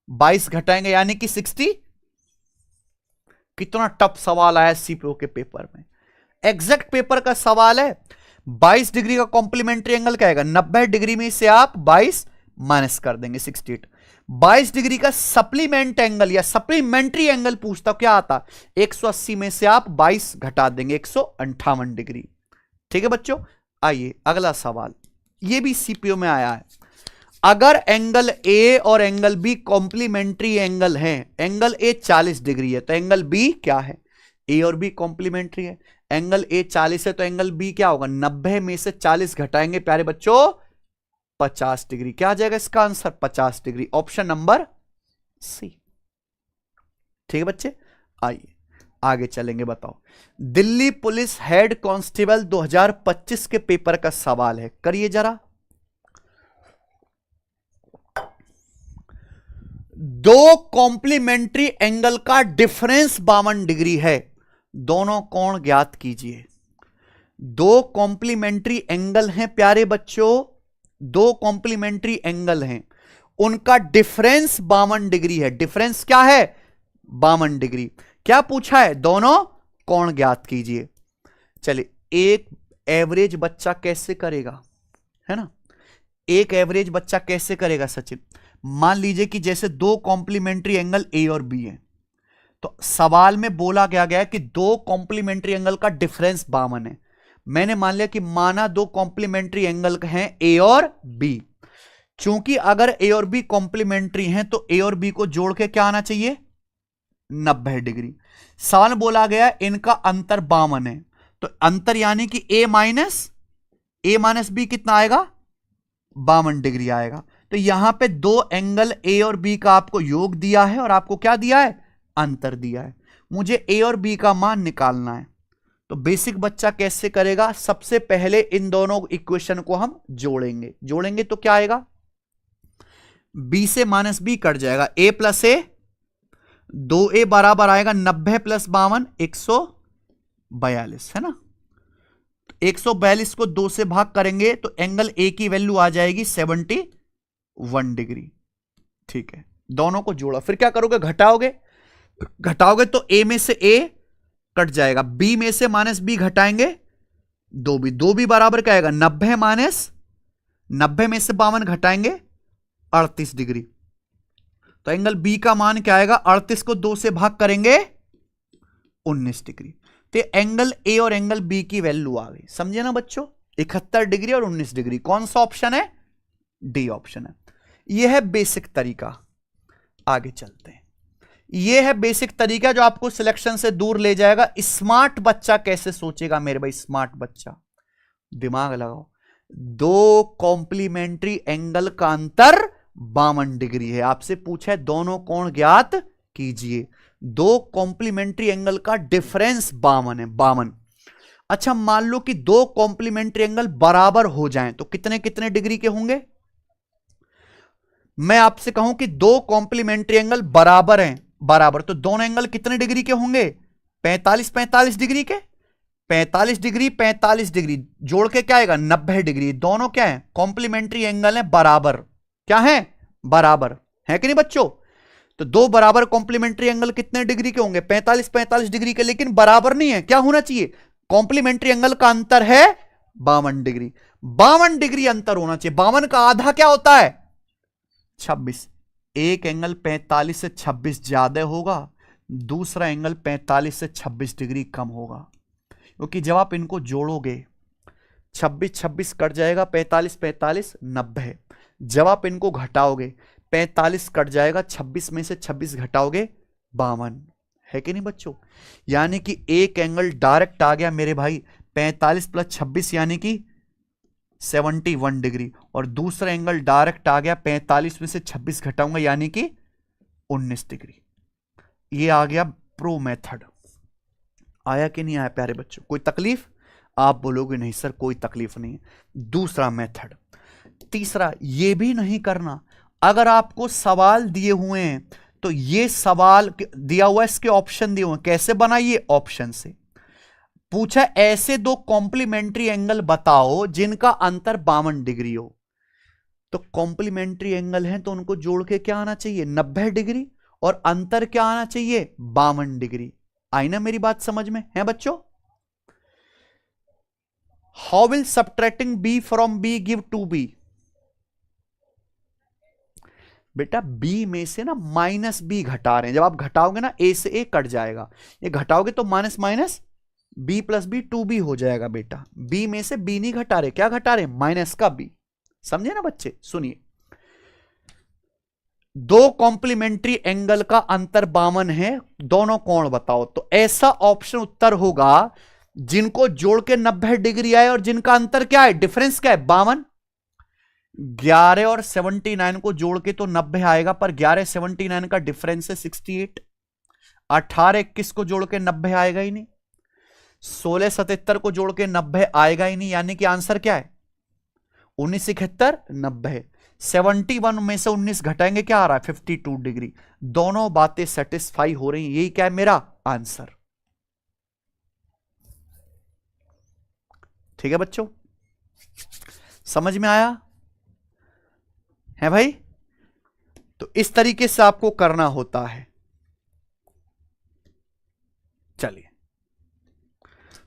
22 घटाएंगे यानी कि 60। कितना टफ सवाल आया सीपीओ के पेपर में, एग्जैक्ट पेपर का सवाल है। 22 डिग्री का कॉम्प्लीमेंट्री एंगल क्या आएगा, 90 डिग्री में से आप 22 माइनस कर देंगे 68। 22 डिग्री का सप्लीमेंट एंगल या सप्लीमेंट्री एंगल पूछता क्या आता, 180 में से आप 22 घटा देंगे 158 डिग्री। ठीक है बच्चों, आइए अगला सवाल, ये भी सीपीओ में आया है। अगर एंगल ए और एंगल बी कॉम्प्लीमेंट्री एंगल हैं, एंगल ए 40 डिग्री है तो एंगल बी क्या है, ए और बी कॉम्प्लीमेंट्री है, एंगल ए 40 है तो एंगल बी क्या होगा, 90 में से 40 घटाएंगे प्यारे बच्चों 50 डिग्री। क्या आ जाएगा इसका answer, 50 degree, option number C. ठीक है बच्चे, आइए आगे चलेंगे। बताओ, दिल्ली पुलिस हेड कांस्टेबल 2025 के पेपर का सवाल है, करिए जरा। दो कॉम्प्लीमेंट्री एंगल का डिफरेंस 52 डिग्री है, दोनों कोण ज्ञात कीजिए। दो कॉम्प्लीमेंट्री एंगल हैं प्यारे बच्चों, दो कॉम्प्लीमेंट्री एंगल हैं, उनका डिफरेंस 52 डिग्री है। डिफरेंस क्या है, 52 डिग्री। क्या पूछा है, दोनों कोण ज्ञात कीजिए। चलिए, एक एवरेज बच्चा कैसे करेगा, है ना, एक एवरेज बच्चा कैसे करेगा सचिन। मान लीजिए कि जैसे दो कॉम्प्लीमेंट्री एंगल ए और बी है, तो सवाल में बोला गया कि दो कॉम्प्लीमेंट्री एंगल का डिफरेंस 52 है। मैंने मान लिया कि माना दो कॉम्प्लीमेंट्री एंगल हैं ए और बी। चूंकि अगर ए और बी कॉम्प्लीमेंट्री हैं तो ए और बी को जोड़ के क्या आना चाहिए, 90 डिग्री। सवाल बोला गया इनका अंतर 52 है, तो अंतर यानी कि ए माइनस बी कितना आएगा, 52 डिग्री आएगा। तो यहां पे दो एंगल ए और बी का आपको योग दिया है और आपको क्या दिया है, अंतर दिया है। मुझे ए और बी का मान निकालना है, तो बेसिक बच्चा कैसे करेगा, सबसे पहले इन दोनों इक्वेशन को हम जोड़ेंगे तो क्या आएगा, बी से माइनस बी कट जाएगा, ए प्लस ए, 2a बराबर आएगा 90 प्लस 52 142, है ना। 142 को 2 से भाग करेंगे तो एंगल ए की वैल्यू आ जाएगी 71 डिग्री। ठीक है, दोनों को जोड़ा, फिर क्या करोगे, घटाओगे तो ए में से ए कट जाएगा, बी में से माइनस बी घटाएंगे 2b बराबर क्या आएगा, 90 माइनस 90 में से 52 घटाएंगे 38 डिग्री। तो एंगल बी का मान क्या आएगा, 38 को 2 से भाग करेंगे 19 डिग्री। तो एंगल ए और एंगल बी की वैल्यू आ गई, समझे ना बच्चों, 71 डिग्री और 19 डिग्री। कौन सा ऑप्शन है, डी ऑप्शन है। यह है बेसिक तरीका। आगे चलते हैं, यह है बेसिक तरीका जो आपको सिलेक्शन से दूर ले जाएगा। स्मार्ट बच्चा कैसे सोचेगा मेरे भाई, स्मार्ट बच्चा दिमाग लगाओ। दो कॉम्प्लीमेंट्री एंगल का अंतर 52 डिग्री है, आपसे पूछा है दोनों कोण ज्ञात कीजिए। दो कॉम्प्लीमेंट्री एंगल का डिफरेंस 52 है, 52। अच्छा, मान लो कि दो कॉम्प्लीमेंट्री एंगल बराबर हो जाएं तो कितने कितने डिग्री के होंगे। मैं आपसे कहूं कि दो कॉम्प्लीमेंट्री एंगल बराबर हैं, बराबर, तो दोनों एंगल कितने डिग्री के होंगे, 45 डिग्री के। 45 डिग्री जोड़ के क्या आएगा, 90 डिग्री। दोनों क्या है, कॉम्प्लीमेंट्री एंगल है, बराबर। क्या है, बराबर है कि नहीं बच्चों। तो दो बराबर कॉम्प्लीमेंट्री एंगल कितने डिग्री के होंगे, 45 डिग्री के, लेकिन बराबर नहीं है। क्या होना चाहिए, कॉम्प्लीमेंट्री एंगल का अंतर है 52 डिग्री। 52 डिग्री अंतर होना चाहिए। 52 का आधा क्या होता है, 26। एक एंगल 45 से 26 ज्यादा होगा, दूसरा एंगल 45 से 26 डिग्री कम होगा। क्योंकि जब आप इनको जोड़ोगे 26 कट जाएगा, 45 90। जब आप इनको घटाओगे 45 कट जाएगा, 26 में से 26 घटाओगे 52, है कि नहीं बच्चों। यानी कि एक एंगल डायरेक्ट आ गया मेरे भाई 45 प्लस 26 यानी कि 71 डिग्री, और दूसरा एंगल डायरेक्ट आ गया 45 में से 26 घटाऊंगा यानी कि 19 डिग्री। ये आ गया प्रो मेथड। आया कि नहीं आया प्यारे बच्चों, कोई तकलीफ, आप बोलोगे नहीं सर कोई तकलीफ नहीं है। दूसरा मेथड, तीसरा, ये भी नहीं करना। अगर आपको सवाल दिए हुए हैं तो ये सवाल दिया हुआ है, इसके ऑप्शन दिए हुए हैं, कैसे बनाइए, ऑप्शन से। पूछा ऐसे दो कॉम्प्लीमेंट्री एंगल बताओ जिनका अंतर 52 डिग्री हो। तो कॉम्प्लीमेंट्री एंगल है तो उनको जोड़ के क्या आना चाहिए, 90 डिग्री, और अंतर क्या आना चाहिए, 52 डिग्री। आई ना मेरी बात समझ में है बच्चों? How will subtracting B from B give two B? बेटा बी में से ना माइनस बी घटा रहे हैं, जब आप घटाओगे ना ए से ए कट जाएगा, ये घटाओगे तो minus minus B plus B 2b हो जाएगा। बेटा बी में से बी नहीं घटा रहे, क्या घटा रहे, माइनस का बी। समझे ना बच्चे? सुनिए, दो कॉम्प्लीमेंट्री एंगल का अंतर 52 है, दोनों कोण बताओ। तो ऐसा ऑप्शन उत्तर होगा जिनको जोड़ के 90 डिग्री आए और जिनका अंतर क्या है, डिफरेंस क्या है, 52। 11 और 79 को जोड़ के तो 90 आएगा, पर 11 79 का डिफरेंस है 68। 18 21 को जोड़ के 90 आएगा ही नहीं, 16 77 को जोड़ के 90 आएगा ही नहीं, यानी कि आंसर क्या है, 19 71 90। 71 में से 19 घटाएंगे, क्या आ रहा है, 52 डिग्री। दोनों बातें सेटिस्फाई हो रही हैं, यही क्या है मेरा आंसर। ठीक है बच्चों, समझ में आया है भाई? तो इस तरीके से आपको करना होता है। चलिए,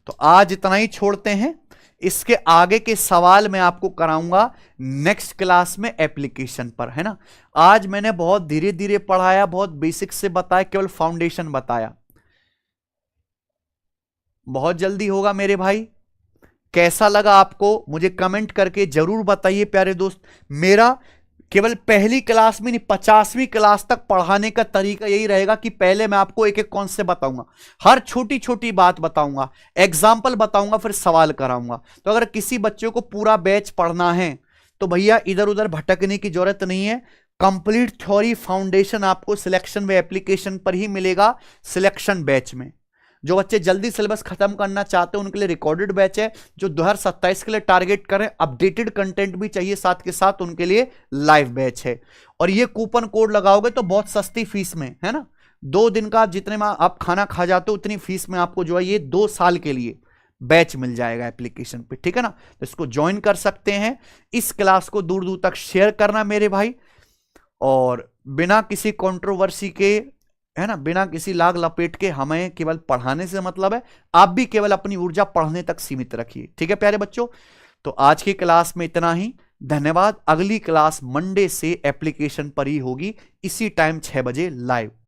तो आज इतना ही छोड़ते हैं, इसके आगे के सवाल मैं आपको कराऊंगा नेक्स्ट क्लास में एप्लीकेशन पर, है ना। आज मैंने बहुत धीरे धीरे पढ़ाया, बहुत बेसिक से बताया, केवल फाउंडेशन बताया। बहुत जल्दी होगा मेरे भाई। कैसा लगा आपको मुझे कमेंट करके जरूर बताइए प्यारे दोस्त। मेरा केवल पहली क्लास में नहीं, 50वीं क्लास तक पढ़ाने का तरीका यही रहेगा कि पहले मैं आपको एक एक कॉन्सेप्ट बताऊंगा, हर छोटी छोटी बात बताऊंगा, एग्जाम्पल बताऊंगा, फिर सवाल कराऊंगा। तो अगर किसी बच्चे को पूरा बैच पढ़ना है तो भैया इधर उधर भटकने की जरूरत नहीं है। कंप्लीट थ्योरी फाउंडेशन आपको सिलेक्शन व एप्लीकेशन पर ही मिलेगा, सिलेक्शन बैच में। जो बच्चे जल्दी सिलेबस खत्म करना चाहते हैं उनके लिए रिकॉर्डेड बैच है, जो 2027 के लिए टारगेट करें, अपडेटेड कंटेंट भी चाहिए साथ के साथ, उनके लिए लाइव बैच है। और ये कूपन कोड लगाओगे तो बहुत सस्ती फीस में, है ना, 2 दिन का जितने में आप खाना खा जाते हो उतनी फीस में आपको जो है ये 2 साल के लिए बैच मिल जाएगा एप्लीकेशन पे, ठीक है ना। तो इसको ज्वाइन कर सकते हैं। इस क्लास को दूर दूर तक शेयर करना मेरे भाई, और बिना किसी कंट्रोवर्सी के, है ना, बिना किसी लाग लपेट के, हमें केवल पढ़ाने से मतलब है। आप भी केवल अपनी ऊर्जा पढ़ने तक सीमित रखिए, ठीक है प्यारे बच्चों। तो आज की क्लास में इतना ही, धन्यवाद। अगली क्लास मंडे से एप्लीकेशन पर ही होगी, इसी टाइम 6 बजे लाइव।